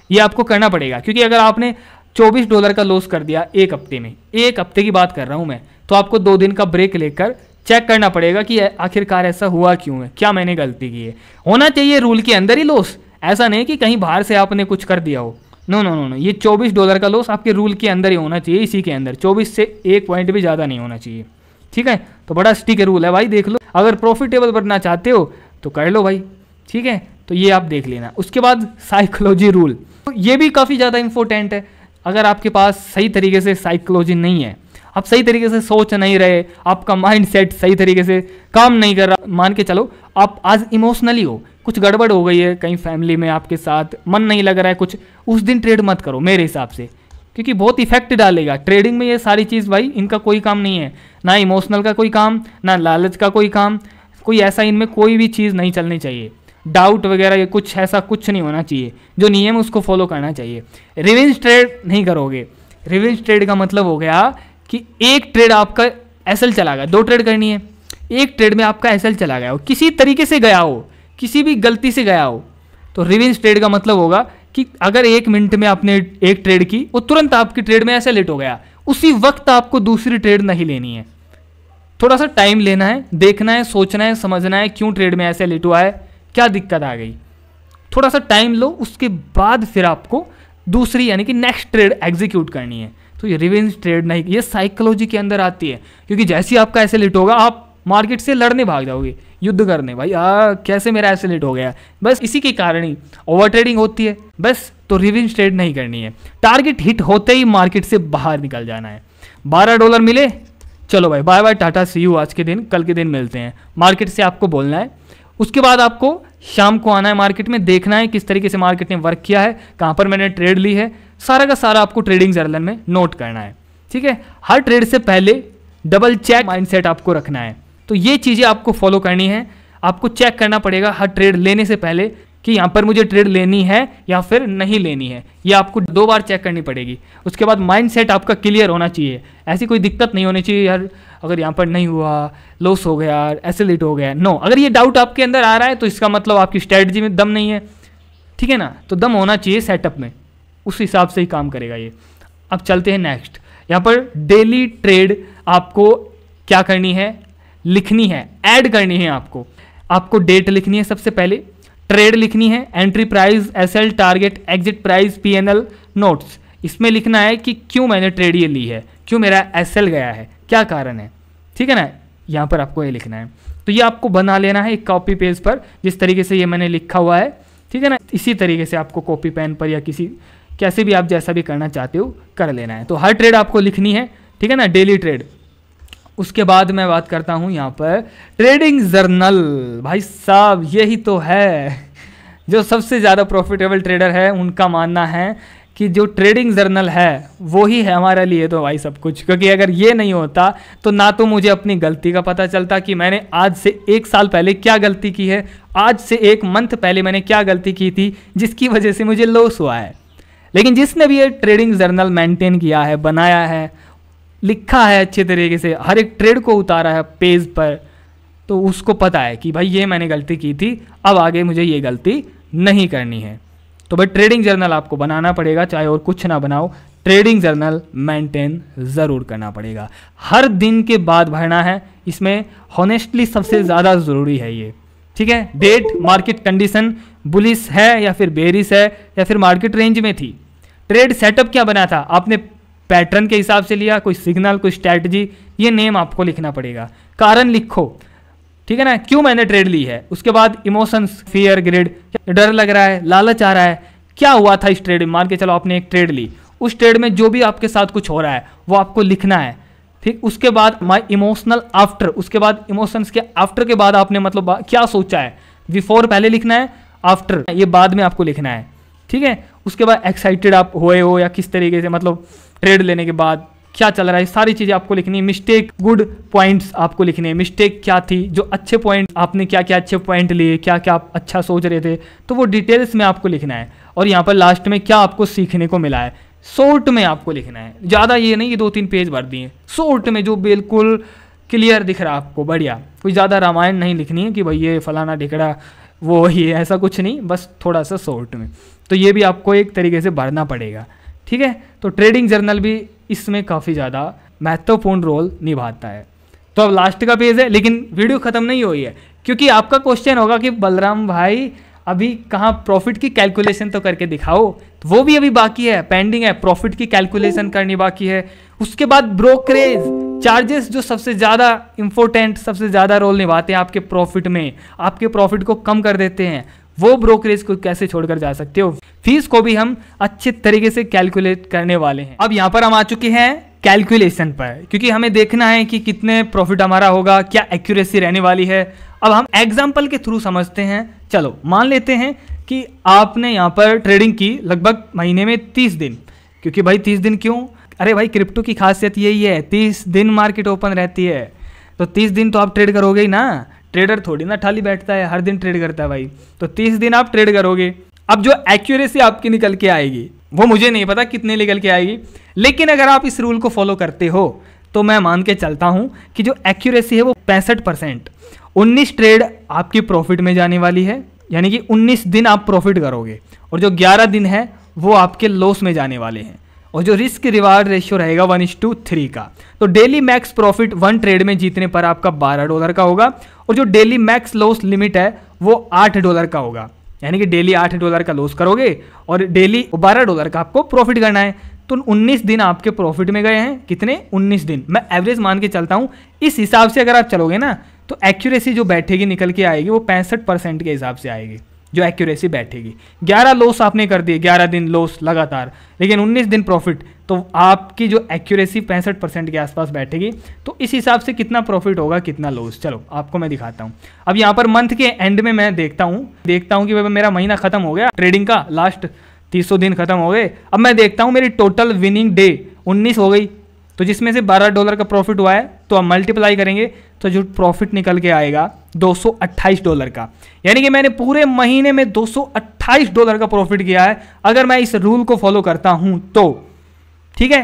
ये आपको करना पड़ेगा, क्योंकि अगर आपने $24 का लॉस कर दिया एक हफ्ते में, एक हफ्ते की बात कर रहा हूँ मैं, तो आपको 2 दिन का ब्रेक लेकर चेक करना पड़ेगा कि आखिरकार ऐसा हुआ क्यों है, क्या मैंने गलती की है। होना चाहिए रूल के अंदर ही लॉस, ऐसा नहीं कि कहीं बाहर से आपने कुछ कर दिया हो। नो नो नो नो, ये $24 का लॉस आपके रूल के अंदर ही होना चाहिए, इसी के अंदर 24 से 1 पॉइंट भी ज़्यादा नहीं होना चाहिए, ठीक है। तो बड़ा स्टिक रूल है भाई, देख लो। अगर प्रॉफिटेबल बनना चाहते हो तो कर लो भाई, ठीक है। तो ये आप देख लेना। उसके बाद साइकोलॉजी रूल, तो ये भी काफ़ी ज़्यादा इंपॉर्टेंट है। अगर आपके पास सही तरीके से साइकोलॉजी नहीं है, आप सही तरीके से सोच नहीं रहे, आपका माइंड सेट सही तरीके से काम नहीं कर रहा, मान के चलो आप आज इमोशनली हो, कुछ गड़बड़ हो गई है कहीं फैमिली में आपके साथ, मन नहीं लग रहा है कुछ, उस दिन ट्रेड मत करो मेरे हिसाब से, क्योंकि बहुत इफेक्ट डालेगा। ट्रेडिंग में ये सारी चीज़ भाई, इनका कोई काम नहीं है, ना इमोशनल का कोई काम, ना लालच का कोई काम, कोई ऐसा इनमें कोई भी चीज़ नहीं चलनी चाहिए। डाउट वगैरह ये कुछ ऐसा कुछ नहीं होना चाहिए, जो नियम है उसको फॉलो करना चाहिए। रिवेंज ट्रेड नहीं करोगे। रिवेंज ट्रेड का मतलब हो गया कि एक ट्रेड आपका एसएल चला गया, 2 ट्रेड करनी है, एक ट्रेड में आपका एसएल चला गया हो, किसी तरीके से गया हो, किसी भी गलती से गया हो, तो रिवेंज ट्रेड का मतलब होगा कि अगर 1 मिनट में आपने एक ट्रेड की, वो तुरंत आपकी ट्रेड में ऐसे लेट हो गया, उसी वक्त आपको दूसरी ट्रेड नहीं लेनी है। थोड़ा सा टाइम लेना है, देखना है, सोचना है, समझना है क्यों ट्रेड में ऐसे लेट हुआ है, क्या दिक्कत आ गई, थोड़ा सा टाइम लो, उसके बाद फिर आपको दूसरी यानी कि नेक्स्ट ट्रेड एग्जीक्यूट करनी है। तो ये रिवेंज ट्रेड नहीं, ये साइकोलॉजी के अंदर आती है, क्योंकि जैसे ही आपका ऐसे लेट होगा आप मार्केट से लड़ने भाग जाओगे, युद्ध करने, भाई कैसे मेरा ऐसे लेट हो गया, बस इसी के कारण ही ओवर ट्रेडिंग होती है बस। तो रिवेंज ट्रेड नहीं करनी है, टारगेट हिट होते ही मार्केट से बाहर निकल जाना है। $12 मिले, चलो भाई bye bye tata see you, आज के दिन कल के दिन मिलते हैं, मार्केट से आपको बोलना है। उसके बाद आपको शाम को आना है मार्केट में, देखना है किस तरीके से मार्केट ने वर्क किया है, कहाँ पर मैंने ट्रेड ली है, सारा का सारा आपको ट्रेडिंग जर्नल में नोट करना है, ठीक है। हर ट्रेड से पहले डबल चेक माइंडसेट आपको रखना है। तो ये चीज़ें आपको फॉलो करनी है, आपको चेक करना पड़ेगा हर ट्रेड लेने से पहले कि यहाँ पर मुझे ट्रेड लेनी है या फिर नहीं लेनी है, ये आपको 2 बार चेक करनी पड़ेगी। उसके बाद माइंडसेट आपका क्लियर होना चाहिए, ऐसी कोई दिक्कत नहीं होनी चाहिए यार अगर यहाँ पर नहीं हुआ, लॉस हो गया, ऐसे लेट हो गया, नो। अगर ये डाउट आपके अंदर आ रहा है तो इसका मतलब आपकी स्ट्रेटजी में दम नहीं है, ठीक है ना। तो दम होना चाहिए सेटअप में, उस हिसाब से ही काम करेगा ये। अब चलते हैं नेक्स्ट, यहाँ पर डेली ट्रेड आपको क्या करनी है, लिखनी है, ऐड करनी है। आपको डेट लिखनी है, सबसे पहले ट्रेड लिखनी है, entry price, SL, target, exit price, PNL, notes. इसमें लिखना है कि क्यों मैंने ट्रेड ये ली है, क्यों मेरा एसएल गया है, क्या कारण है, ठीक है ना। यहाँ पर आपको ये लिखना है। तो ये आपको बना लेना है एक कॉपी पेज पर, जिस तरीके से ये मैंने लिखा हुआ है, ठीक है ना। इसी तरीके से आपको कॉपी पेन पर या किसी कैसे भी आप जैसा भी करना चाहते हो कर लेना है। तो हर ट्रेड आपको लिखनी है, ठीक है ना, डेली ट्रेड। उसके बाद मैं बात करता हूँ यहाँ पर ट्रेडिंग जर्नल। भाई साहब यही तो है जो सबसे ज़्यादा प्रॉफिटेबल ट्रेडर है उनका मानना है कि जो ट्रेडिंग जर्नल है वो ही है हमारे लिए तो भाई सब कुछ, क्योंकि अगर ये नहीं होता तो ना तो मुझे अपनी गलती का पता चलता कि मैंने आज से 1 साल पहले क्या गलती की है, आज से 1 मंथ पहले मैंने क्या गलती की थी जिसकी वजह से मुझे लॉस हुआ है। लेकिन जिसने भी ये ट्रेडिंग जर्नल मेंटेन किया है, बनाया है, लिखा है अच्छे तरीके से, हर एक ट्रेड को उतारा है पेज पर, तो उसको पता है कि भाई ये मैंने गलती की थी, अब आगे मुझे ये गलती नहीं करनी है। तो भाई ट्रेडिंग जर्नल आपको बनाना पड़ेगा, चाहे और कुछ ना बनाओ, ट्रेडिंग जर्नल मेंटेन ज़रूर करना पड़ेगा। हर दिन के बाद भरना है, इसमें हॉनेस्टली सबसे ज़्यादा ज़रूरी है ये, ठीक है। डेट, मार्केट कंडीशन बुलिश है या फिर बेरिश है या फिर मार्केट रेंज में थी, ट्रेड सेटअप क्या बना था, आपने पैटर्न के हिसाब से लिया, कोई सिग्नल, कोई स्ट्रैटेजी, ये नेम आपको लिखना पड़ेगा, कारण लिखो, ठीक है ना, क्यों मैंने ट्रेड ली है। उसके बाद इमोशंस, फियर, ग्रिड, डर लग रहा है, लालच आ रहा है, क्या हुआ था इस ट्रेड में, मान के चलो आपने एक ट्रेड ली, उस ट्रेड में जो भी आपके साथ कुछ हो रहा है वो आपको लिखना है, ठीक। उसके बाद माई इमोशनल आफ्टर, उसके बाद इमोशंस के आफ्टर के बाद आपने मतलब क्या सोचा है, बिफोर पहले लिखना है, आफ्टर ये बाद में आपको लिखना है, ठीक है। उसके बाद एक्साइटेड आप हुए हो या किस तरीके से, मतलब ट्रेड लेने के बाद क्या चल रहा है, सारी चीज़ें आपको लिखनी है। मिस्टेक, गुड पॉइंट्स आपको लिखने हैं, मिस्टेक क्या थी, जो अच्छे पॉइंट आपने क्या क्या अच्छे पॉइंट लिए, क्या क्या आप अच्छा सोच रहे थे, तो वो डिटेल्स में आपको लिखना है। और यहाँ पर लास्ट में क्या आपको सीखने को मिला है, शॉर्ट में आपको लिखना है, ज़्यादा ये नहीं कि 2-3 पेज भर दिए, शॉर्ट में जो बिल्कुल क्लियर दिख रहा है आपको, बढ़िया। कोई ज़्यादा रामायण नहीं लिखनी है कि भाई ये फलाना ढिकड़ा वो ही है, ऐसा कुछ नहीं, बस थोड़ा सा शॉर्ट में। तो ये भी आपको एक तरीके से भरना पड़ेगा, ठीक है। तो ट्रेडिंग जर्नल भी इसमें काफ़ी ज़्यादा महत्वपूर्ण रोल निभाता है। तो अब लास्ट का पेज है, लेकिन वीडियो ख़त्म नहीं हुई है, क्योंकि आपका क्वेश्चन होगा कि बलराम भाई अभी कहाँ प्रॉफिट की कैलकुलेशन तो करके दिखाओ, तो वो भी अभी बाकी है, पेंडिंग है, प्रॉफिट की कैलकुलेशन करनी बाकी है। उसके बाद ब्रोकरेज चार्जेस, जो सबसे ज़्यादा इंपॉर्टेंट, सबसे ज़्यादा रोल निभाते हैं आपके प्रॉफिट में, आपके प्रॉफिट को कम कर देते हैं, वो ब्रोकरेज को कैसे छोड़कर जा सकते हो। फीस को भी हम अच्छे तरीके से कैलकुलेट करने वाले हैं। अब यहाँ पर हम आ चुके हैं कैलकुलेशन पर, क्योंकि हमें देखना है कि कितने प्रॉफिट हमारा होगा, क्या एक्यूरेसी रहने वाली है। अब हम एग्जाम्पल के थ्रू समझते हैं। चलो मान लेते हैं कि आपने यहाँ पर ट्रेडिंग की लगभग महीने में 30 दिन, क्योंकि भाई 30 दिन क्यों, अरे भाई क्रिप्टो की खासियत यही है, 30 दिन मार्केट ओपन रहती है, तो 30 दिन तो आप ट्रेड करोगे ही ना, ट्रेडर थोड़ी ना खाली बैठता है, हर दिन ट्रेड करता है भाई, तो 30 दिन आप ट्रेड करोगे। अब जो एक्यूरेसी आपकी निकल के आएगी वो मुझे नहीं पता कितने निकल के आएगी, लेकिन अगर आप इस रूल को फॉलो करते हो तो मैं मान के चलता हूं कि जो एक्यूरेसी है वो 65%, 19 ट्रेड आपकी प्रॉफिट में जाने वाली है, यानी कि 19 दिन आप प्रॉफिट करोगे, और जो 11 दिन है वो आपके लॉस में जाने वाले हैं। और जो रिस्क रिवार्ड रेशियो रहेगा 1:3 का, तो डेली मैक्स प्रॉफिट 1 ट्रेड में जीतने पर आपका $12 का होगा, और जो डेली मैक्स लॉस लिमिट है वो $8 का होगा, यानी कि डेली $8 का लॉस करोगे और डेली $12 का आपको प्रॉफिट करना है। तो 19 दिन आपके प्रॉफिट में गए हैं, कितने, 19 दिन, मैं एवरेज मान के चलता हूँ। इस हिसाब से अगर आप चलोगे ना तो एक्यूरेसी जो बैठेगी निकल के आएगी वो 65% के हिसाब से आएगी, जो एक्यूरेसी बैठेगी। 11 लॉस आपने कर दिए, 11 दिन लॉस लगातार, लेकिन 19 दिन प्रॉफिट, तो आपकी जो एक्यूरेसी 65% के आसपास बैठेगी। तो इस हिसाब से कितना प्रॉफिट होगा, कितना लॉस, चलो आपको मैं दिखाता हूँ। अब यहाँ पर मंथ के एंड में मैं देखता हूँ कि भाई मेरा महीना खत्म हो गया, ट्रेडिंग का लास्ट 300 दिन खत्म हो गए। अब मैं देखता हूँ मेरी टोटल विनिंग डे 19 हो गई, तो जिसमें से $12 का प्रॉफिट हुआ है, तो हम मल्टीप्लाई करेंगे तो जो प्रॉफिट निकल के आएगा $228 का, यानी कि मैंने पूरे महीने में $228 का प्रॉफिट किया है अगर मैं इस रूल को फॉलो करता हूं तो, ठीक है।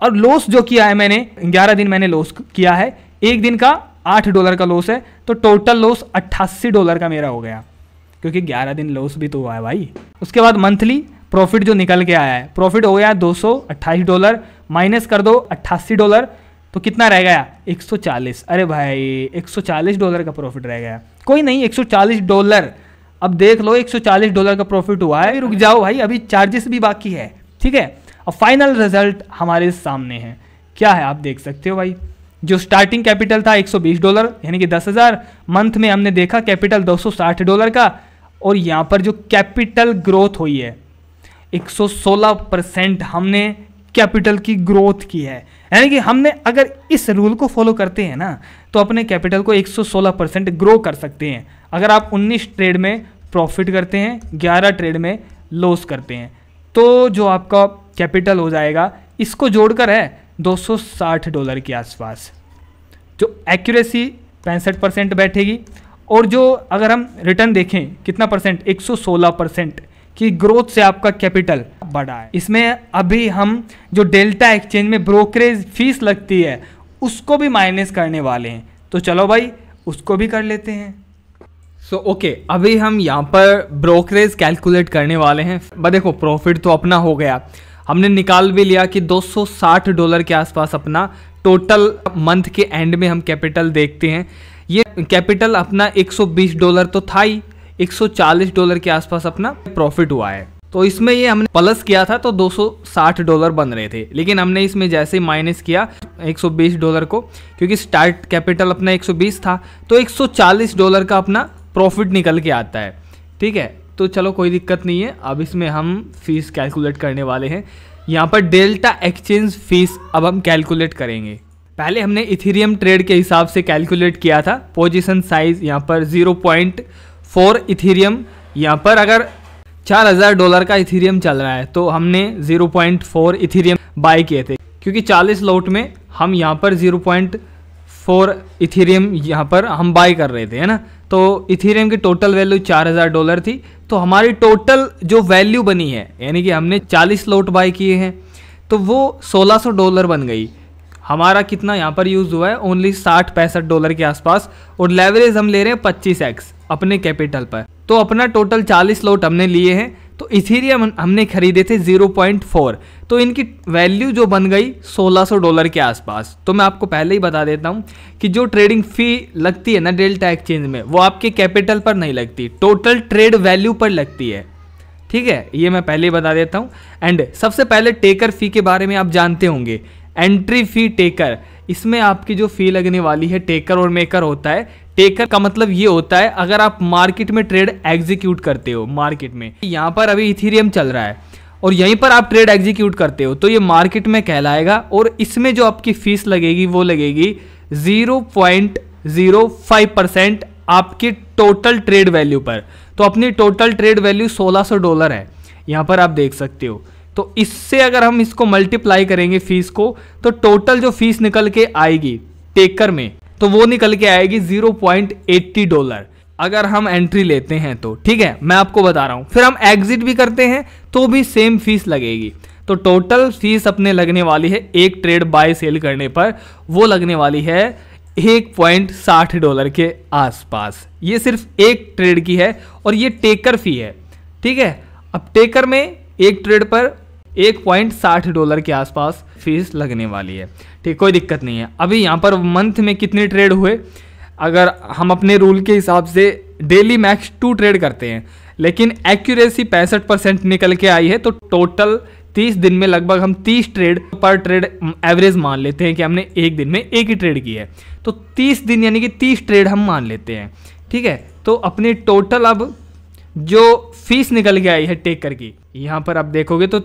और लॉस जो किया है मैंने, 11 दिन मैंने लॉस किया है, एक दिन का $8 का लॉस है, तो टोटल लॉस $88 का मेरा हो गया, क्योंकि 11 दिन लॉस भी तो हुआ है भाई। उसके बाद मंथली प्रॉफिट जो निकल के आया है, प्रॉफिट हो गया $228, माइनस कर दो $88, तो कितना रह गया, 140। अरे भाई $140 का प्रॉफिट रह गया, कोई नहीं, $140। अब देख लो $140 का प्रॉफिट हुआ है, रुक जाओ भाई, अभी चार्जेस भी बाकी है, ठीक है। अब फाइनल रिजल्ट हमारे सामने है, क्या है आप देख सकते हो भाई। जो स्टार्टिंग कैपिटल था $120, यानी कि 10,000, मंथ में हमने देखा कैपिटल $260 का, और यहाँ पर जो कैपिटल ग्रोथ हुई है 116% हमने कैपिटल की ग्रोथ की है। यानी कि हमने अगर इस रूल को फॉलो करते हैं ना तो अपने कैपिटल को 116% ग्रो कर सकते हैं। अगर आप 19 ट्रेड में प्रॉफिट करते हैं, 11 ट्रेड में लॉस करते हैं, तो जो आपका कैपिटल हो जाएगा इसको जोड़कर है $260 के आसपास, जो एक्यूरेसी 65% बैठेगी। और जो अगर हम रिटर्न देखें कितना परसेंट, 116% की ग्रोथ से आपका कैपिटल बढ़ा है। इसमें अभी हम जो डेल्टा एक्सचेंज में ब्रोकरेज फीस लगती है उसको भी माइनस करने वाले हैं, तो चलो भाई उसको भी कर लेते हैं। ओके, अभी हम यहाँ पर ब्रोकरेज कैलकुलेट करने वाले हैं। देखो प्रॉफिट तो अपना हो गया, हमने निकाल भी लिया कि $260 के आसपास अपना टोटल मंथ के एंड में हम कैपिटल देखते हैं। ये कैपिटल अपना $120 तो था ही, $140 के आसपास अपना प्रॉफिट हुआ है। तो इसमें ये हमने प्लस किया था तो $260 बन रहे थे, लेकिन हमने इसमें जैसे माइनस किया $120 को, क्योंकि स्टार्ट कैपिटल अपना 120 था, तो $140 का अपना प्रॉफिट निकल के आता है। ठीक है, तो चलो कोई दिक्कत नहीं है। अब इसमें हम फीस कैलकुलेट करने वाले हैं। यहाँ पर डेल्टा एक्सचेंज फीस अब हम कैलकुलेट करेंगे। पहले हमने इथेरियम ट्रेड के हिसाब से कैलकुलेट किया था। पोजीशन साइज यहाँ पर 0.4 इथेरियम, यहाँ पर अगर $4000 का इथेरियम चल रहा है तो हमने 0.4 इथेरियम बाय किए थे, क्योंकि 40 लॉट में हम यहाँ पर 0.4 इथेरियम यहाँ पर हम बाय कर रहे थे, है ना। तो इथेरियम की टोटल वैल्यू $4000 थी, तो हमारी टोटल जो वैल्यू बनी है, यानी कि हमने 40 लॉट बाय किए हैं तो वो $1600 बन गई। हमारा कितना यहाँ पर यूज़ हुआ है, ओनली $60-65 के आसपास, और लेवरेज हम ले रहे हैं 25x अपने कैपिटल पर। तो अपना टोटल 40 लॉट हमने लिए हैं, तो इथेरियम हमने खरीदे थे 0.4, तो इनकी वैल्यू जो बन गई $1600 के आसपास। तो मैं आपको पहले ही बता देता हूँ कि जो ट्रेडिंग फ़ी लगती है ना डेल्टा एक्सचेंज में, वो आपके कैपिटल पर नहीं लगती, टोटल ट्रेड वैल्यू पर लगती है। ठीक है, ये मैं पहले ही बता देता हूँ। एंड सबसे पहले टेकर फ़ी के बारे में आप जानते होंगे, एंट्री फ़ी टेकर, इसमें आपकी जो फ़ी लगने वाली है, टेकर और मेकर होता है। टेकर का मतलब ये होता है अगर आप मार्केट में ट्रेड एग्जीक्यूट करते हो, मार्केट में यहाँ पर अभी इथेरियम चल रहा है और यहीं पर आप ट्रेड एग्जीक्यूट करते हो, तो ये मार्केट में कहलाएगा, और इसमें जो आपकी फीस लगेगी वो लगेगी 0.05% आपकी टोटल ट्रेड वैल्यू पर। तो अपनी टोटल ट्रेड वैल्यू $1600 है, यहाँ पर आप देख सकते हो। तो इससे अगर हम इसको मल्टीप्लाई करेंगे फीस को, तो टोटल जो फीस निकल के आएगी टेकर में, तो वो निकल के आएगी $0.80 अगर हम एंट्री लेते हैं तो। ठीक है, मैं आपको बता रहा हूं। फिर हम एग्जिट भी करते हैं तो भी सेम फीस लगेगी। तो टोटल फीस अपने लगने वाली है एक ट्रेड बाय सेल करने पर, वो लगने वाली है $1.60 के आसपास। ये सिर्फ एक ट्रेड की है और ये टेकर फी है। ठीक है, अब टेकर में एक ट्रेड पर $1.60 के आसपास फीस लगने वाली है। ठीक, कोई दिक्कत नहीं है। अभी यहाँ पर मंथ में कितने ट्रेड हुए, अगर हम अपने रूल के हिसाब से डेली मैक्स 2 ट्रेड करते हैं, लेकिन एक्यूरेसी 65% निकल के आई है, तो टोटल 30 दिन में लगभग हम 30 ट्रेड पर ट्रेड एवरेज मान लेते हैं कि हमने एक दिन में एक ही ट्रेड की है, तो 30 दिन यानी कि 30 ट्रेड हम मान लेते हैं। ठीक है, तो अपनी टोटल अब जो फीस निकल के आई है टेकर की, यहाँ पर आप देखोगे तो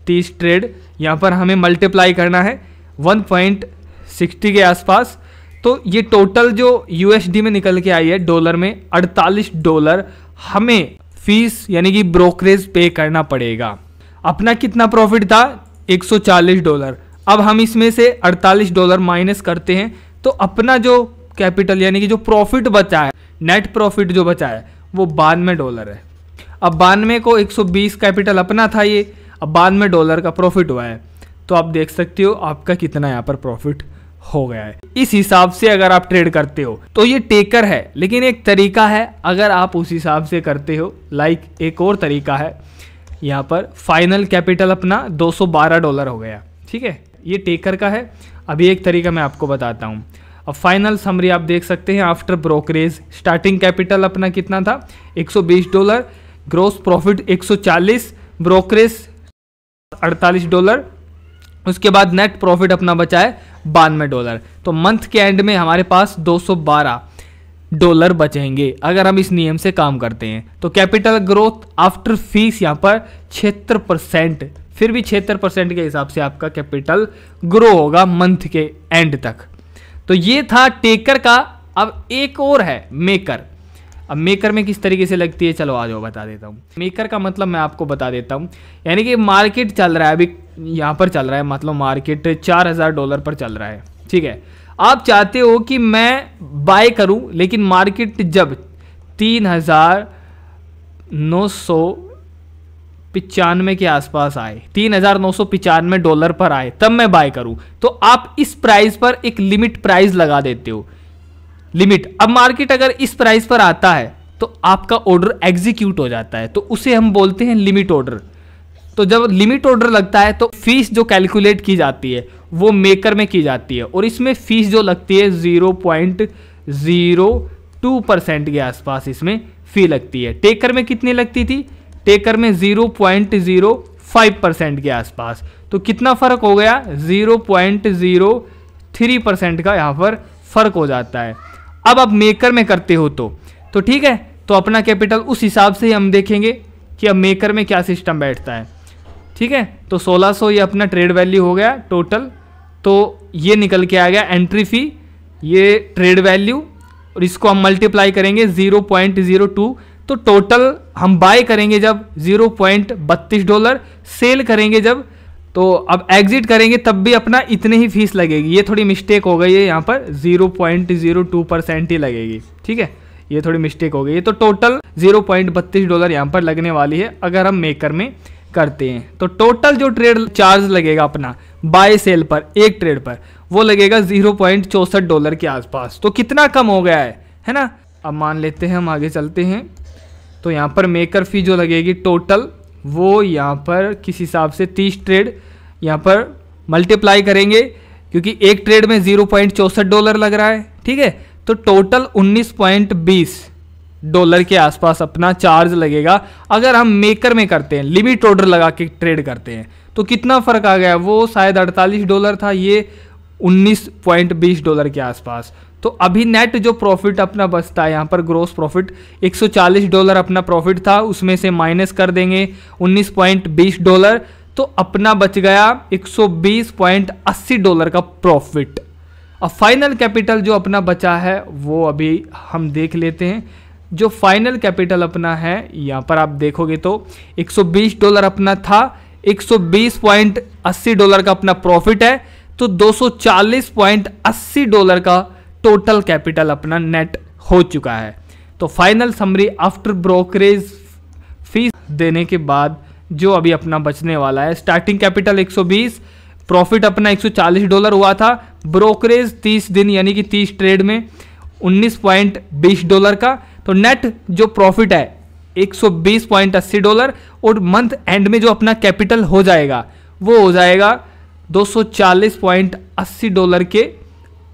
30 ट्रेड, यहाँ पर हमें मल्टीप्लाई करना है 1.60 के आसपास, तो ये टोटल जो USD में निकल के आई है, डॉलर में $48 हमें फीस यानी कि ब्रोकरेज पे करना पड़ेगा। अपना कितना प्रॉफिट था, $140। अब हम इसमें से $48 माइनस करते हैं, तो अपना जो कैपिटल यानी कि जो प्रॉफिट बचा है, नेट प्रॉफिट जो बचा है, वो $92 है। अब 92 को 120 कैपिटल अपना था ये, अब $92 का प्रॉफिट हुआ है, तो आप देख सकते हो आपका कितना यहाँ पर प्रॉफिट हो गया है। इस हिसाब से अगर आप ट्रेड करते हो तो ये टेकर है, लेकिन एक तरीका है अगर आप उस हिसाब से करते हो, लाइक एक और तरीका है, यहाँ पर फाइनल कैपिटल अपना $212 हो गया। ठीक है, ये टेकर का है। अभी एक तरीका मैं आपको बताता हूँ। अब फाइनल समरी आप देख सकते हैं, आफ्टर ब्रोकरेज स्टार्टिंग कैपिटल अपना कितना था, $120, ग्रोस प्रॉफिट 140, ब्रोकरेज $48, उसके बाद नेट प्रॉफिट अपना बचा है $92। तो मंथ के एंड में हमारे पास $212 बचेंगे अगर हम इस नियम से काम करते हैं। तो कैपिटल ग्रोथ आफ्टर फीस यहाँ पर 76%, फिर भी 76% के हिसाब से आपका कैपिटल ग्रो होगा मंथ के एंड तक। तो ये था टेकर का। अब एक और है मेकर। अब मेकर में किस तरीके से लगती है, चलो आ जाओ बता देता हूँ। मेकर का मतलब मैं आपको बता देता हूँ, यानी कि मार्केट चल रहा है अभी यहाँ पर चल रहा है, मतलब मार्केट $4000 पर चल रहा है, ठीक है। आप चाहते हो कि मैं बाय करूँ, लेकिन मार्केट जब 3995 के आसपास आए, $3995 पर आए, तब मैं बाय करूं, तो आप इस प्राइस पर एक लिमिट प्राइस लगा देते हो, लिमिट। अब मार्केट अगर इस प्राइस पर आता है तो आपका ऑर्डर एग्जीक्यूट हो जाता है, तो उसे हम बोलते हैं लिमिट ऑर्डर। तो जब लिमिट ऑर्डर लगता है तो फीस जो कैलकुलेट की जाती है वो मेकर में की जाती है, और इसमें फीस जो लगती है 0.02% के आसपास इसमें फी लगती है। टेकर में कितनी लगती थी, टेकर में 0.05% के आसपास। तो कितना फर्क हो गया, 0.03% का यहाँ पर फर्क हो जाता है। अब आप मेकर में करते हो तो ठीक है, तो अपना कैपिटल उस हिसाब से ही हम देखेंगे कि अब मेकर में क्या सिस्टम बैठता है, ठीक है। तो 1600 ये अपना ट्रेड वैल्यू हो गया टोटल, तो ये निकल के आ गया एंट्री फी, ये ट्रेड वैल्यू, और इसको हम मल्टीप्लाई करेंगे 0.02, तो टोटल हम बाय करेंगे जब $0.32, सेल करेंगे जब, तो अब एग्जिट करेंगे तब भी अपना इतने ही फीस लगेगी। ये थोड़ी मिस्टेक हो गई है, यहाँ पर 0.02% ही लगेगी, ठीक है, ये थोड़ी मिस्टेक हो गई है। तो टोटल $0.32 यहाँ पर लगने वाली है अगर हम मेकर में करते हैं। तो टोटल जो ट्रेड चार्ज लगेगा अपना बाय सेल पर, एक ट्रेड पर, वो लगेगा $0.64 के आसपास। तो कितना कम हो गया है ना। अब मान लेते हैं हम आगे चलते हैं, तो यहाँ पर मेकर फी जो लगेगी टोटल, वो यहाँ पर किस हिसाब से 30 ट्रेड यहाँ पर मल्टीप्लाई करेंगे, क्योंकि एक ट्रेड में $0.64 लग रहा है, ठीक है। तो टोटल $19.20 के आसपास अपना चार्ज लगेगा अगर हम मेकर में करते हैं, लिमिट ऑर्डर लगा के ट्रेड करते हैं। तो कितना फ़र्क आ गया, वो शायद $48 था, ये $19.20 के आसपास। तो अभी नेट जो प्रॉफिट अपना बचता है यहाँ पर, ग्रोस प्रॉफिट $140 अपना प्रॉफिट था, उसमें से माइनस कर देंगे $19.20, तो अपना बच गया $120.80 का प्रॉफिट। अब फाइनल कैपिटल जो अपना बचा है वो अभी हम देख लेते हैं। जो फाइनल कैपिटल अपना है यहाँ पर आप देखोगे तो $120 अपना था, $120.80 का अपना प्रॉफिट है, तो $240.80 का टोटल कैपिटल अपना नेट हो चुका है। तो final summary after brokerage fees देने के बाद जो अभी अपना बचने वाला है, स्टार्टिंग कैपिटल 120, प्रॉफिट अपना $140 हुआ था, ब्रोकरेज 30 दिन यानी कि 30 ट्रेड में $19.20 का, तो नेट जो प्रॉफिट है $120.80, और मंथ एंड में जो अपना कैपिटल हो जाएगा वो हो जाएगा $240.80 के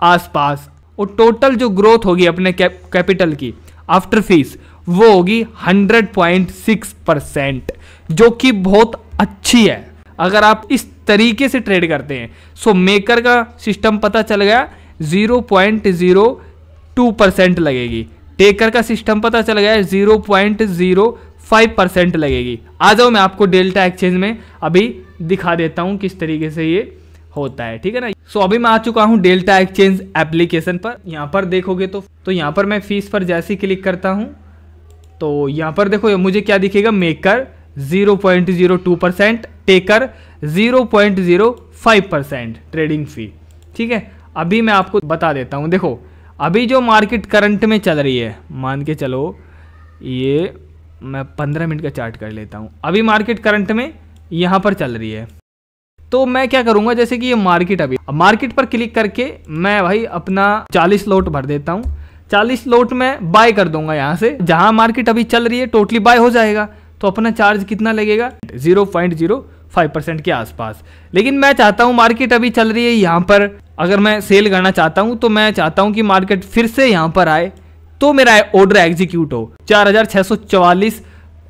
आसपास। और टोटल जो ग्रोथ होगी अपने कैपिटल की आफ्टर फीस वो होगी 100.6%, जो कि बहुत अच्छी है अगर आप इस तरीके से ट्रेड करते हैं। सो मेकर का सिस्टम पता चल गया 0.02% लगेगी, टेकर का सिस्टम पता चल गया 0.05% लगेगी। आ जाओ मैं आपको डेल्टा एक्सचेंज में अभी दिखा देता हूं किस तरीके से ये होता है, ठीक है ना। सो अभी मैं आ चुका हूं डेल्टा एक्सचेंज एप्लीकेशन पर। यहाँ पर देखोगे तो यहाँ पर मैं फीस पर जैसे ही क्लिक करता हूं तो यहाँ पर देखो मुझे क्या दिखेगा, मेकर 0.02%, टेकर 0.05% ट्रेडिंग फी, ठीक है। अभी मैं आपको बता देता हूँ, देखो अभी जो मार्केट करंट में चल रही है, मान के चलो ये मैं 15 मिनट का चार्ट कर लेता हूँ। अभी मार्केट करंट में यहाँ पर चल रही है, तो मैं क्या करूँगा, जैसे कि ये मार्केट, अभी मार्केट पर क्लिक करके मैं भाई अपना 40 लॉट भर देता हूँ। 40 लॉट में बाय कर दूंगा, यहाँ से जहाँ मार्केट अभी चल रही है टोटली बाय हो जाएगा। तो अपना चार्ज कितना लगेगा, 0.05% के आसपास। लेकिन मैं चाहता हूँ मार्केट अभी चल रही है यहाँ पर, अगर मैं सेल करना चाहता हूँ तो मैं चाहता हूँ कि मार्केट फिर से यहाँ पर आए तो मेरा ऑर्डर एग्जीक्यूट हो। 4644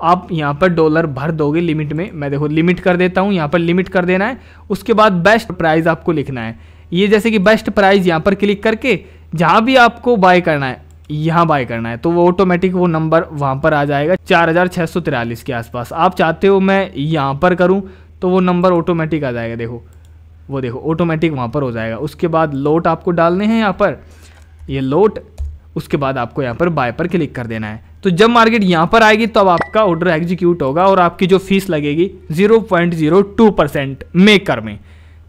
आप यहाँ पर डॉलर भर दोगे लिमिट में। मैं देखो लिमिट कर देता हूँ, यहाँ पर लिमिट कर देना है। उसके बाद बेस्ट प्राइस आपको लिखना है, ये जैसे कि बेस्ट प्राइस यहाँ पर क्लिक करके जहाँ भी आपको बाय करना है यहाँ बाय करना है, तो वो ऑटोमेटिक वो नंबर वहाँ पर आ जाएगा 4643 के आसपास। आप चाहते हो मैं यहाँ पर करूँ तो वो नंबर ऑटोमेटिक आ जाएगा, देखो वो देखो ऑटोमेटिक वहाँ पर हो जाएगा। उसके बाद लोट आपको डालने हैं यहाँ पर, ये लोट, उसके बाद आपको यहाँ पर बाय पर क्लिक कर देना है। तो जब मार्केट यहाँ पर आएगी तब आपका ऑर्डर एग्जीक्यूट होगा और आपकी जो फीस लगेगी 0.02% मेकर में।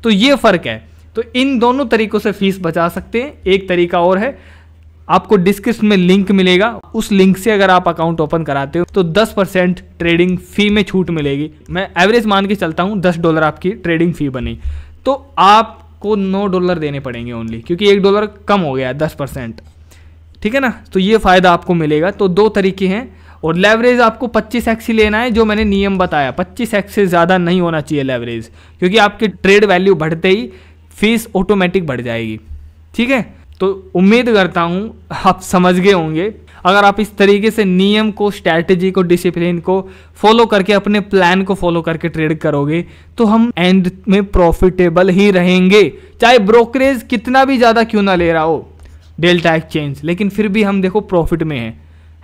तो ये फ़र्क है। तो इन दोनों तरीक़ों से फीस बचा सकते हैं। एक तरीका और है, आपको डिस्क्रिप्शन में लिंक मिलेगा, उस लिंक से अगर आप अकाउंट ओपन कराते हो तो 10% ट्रेडिंग फ़ी में छूट मिलेगी। मैं एवरेज मान के चलता हूँ $10 आपकी ट्रेडिंग फ़ी बनी, तो आपको $9 देने पड़ेंगे ओनली, क्योंकि $1 कम हो गया है 10%। ठीक है ना, तो ये फ़ायदा आपको मिलेगा। तो दो तरीके हैं। और लेवरेज आपको 25x ही लेना है, जो मैंने नियम बताया 25x से ज़्यादा नहीं होना चाहिए लेवरेज, क्योंकि आपकी ट्रेड वैल्यू बढ़ते ही फीस ऑटोमेटिक बढ़ जाएगी। ठीक है, तो उम्मीद करता हूँ आप समझ गए होंगे। अगर आप इस तरीके से नियम को, स्ट्रैटेजी को, डिसिप्लिन को फॉलो करके, अपने प्लान को फॉलो करके ट्रेड करोगे तो हम एंड में प्रॉफिटेबल ही रहेंगे, चाहे ब्रोकरेज कितना भी ज़्यादा क्यों ना ले रहा हो डेल्टा एक्सचेंज, लेकिन फिर भी हम देखो प्रॉफिट में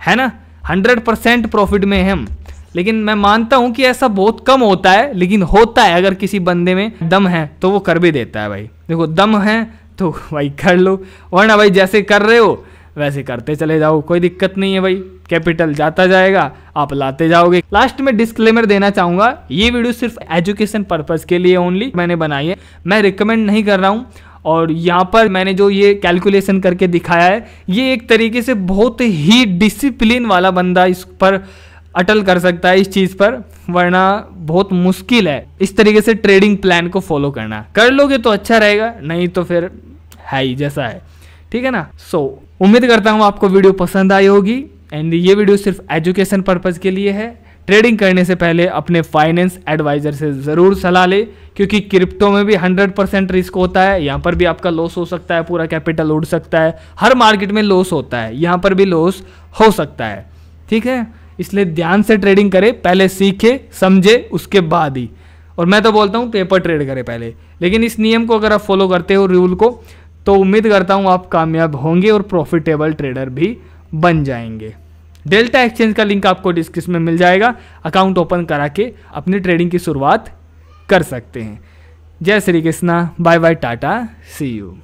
है ना, 100% प्रॉफिट में है हम। लेकिन मैं मानता हूं कि ऐसा बहुत कम होता है, लेकिन होता है। अगर किसी बंदे में दम है तो वो कर भी देता है भाई। देखो दम है तो भाई कर लो, वरना भाई जैसे कर रहे हो वैसे करते चले जाओ, कोई दिक्कत नहीं है भाई। कैपिटल जाता जाएगा, आप लाते जाओगे। लास्ट में डिस्क्लेमर देना चाहूँगा, ये वीडियो सिर्फ एजुकेशन पर्पज़ के लिए ओनली मैंने बनाई है, मैं रिकमेंड नहीं कर रहा हूँ। और यहाँ पर मैंने जो ये कैलकुलेशन करके दिखाया है, ये एक तरीके से बहुत ही डिसिप्लिन वाला बंदा इस पर अटल कर सकता है, इस चीज़ पर, वरना बहुत मुश्किल है इस तरीके से ट्रेडिंग प्लान को फॉलो करना। कर लोगे तो अच्छा रहेगा, नहीं तो फिर है ही जैसा है। ठीक है ना। उम्मीद करता हूँ आपको वीडियो पसंद आई होगी। एंड ये वीडियो सिर्फ एजुकेशन पर्पज़ के लिए है। ट्रेडिंग करने से पहले अपने फाइनेंस एडवाइज़र से ज़रूर सलाह ले, क्योंकि क्रिप्टो में भी 100% रिस्क होता है। यहाँ पर भी आपका लॉस हो सकता है, पूरा कैपिटल उड़ सकता है। हर मार्केट में लॉस होता है, यहाँ पर भी लॉस हो सकता है। ठीक है, इसलिए ध्यान से ट्रेडिंग करें, पहले सीखे समझे उसके बाद ही। और मैं तो बोलता हूँ पेपर ट्रेड करें पहले, लेकिन इस नियम को अगर आप फॉलो करते हो, रूल को, तो उम्मीद करता हूँ आप कामयाब होंगे और प्रॉफिटेबल ट्रेडर भी बन जाएंगे। डेल्टा एक्सचेंज का लिंक आपको डिस्क्रिप्शन में मिल जाएगा। अकाउंट ओपन करा के अपनी ट्रेडिंग की शुरुआत कर सकते हैं। जय Shri Krishna, bye bye, tata, see you.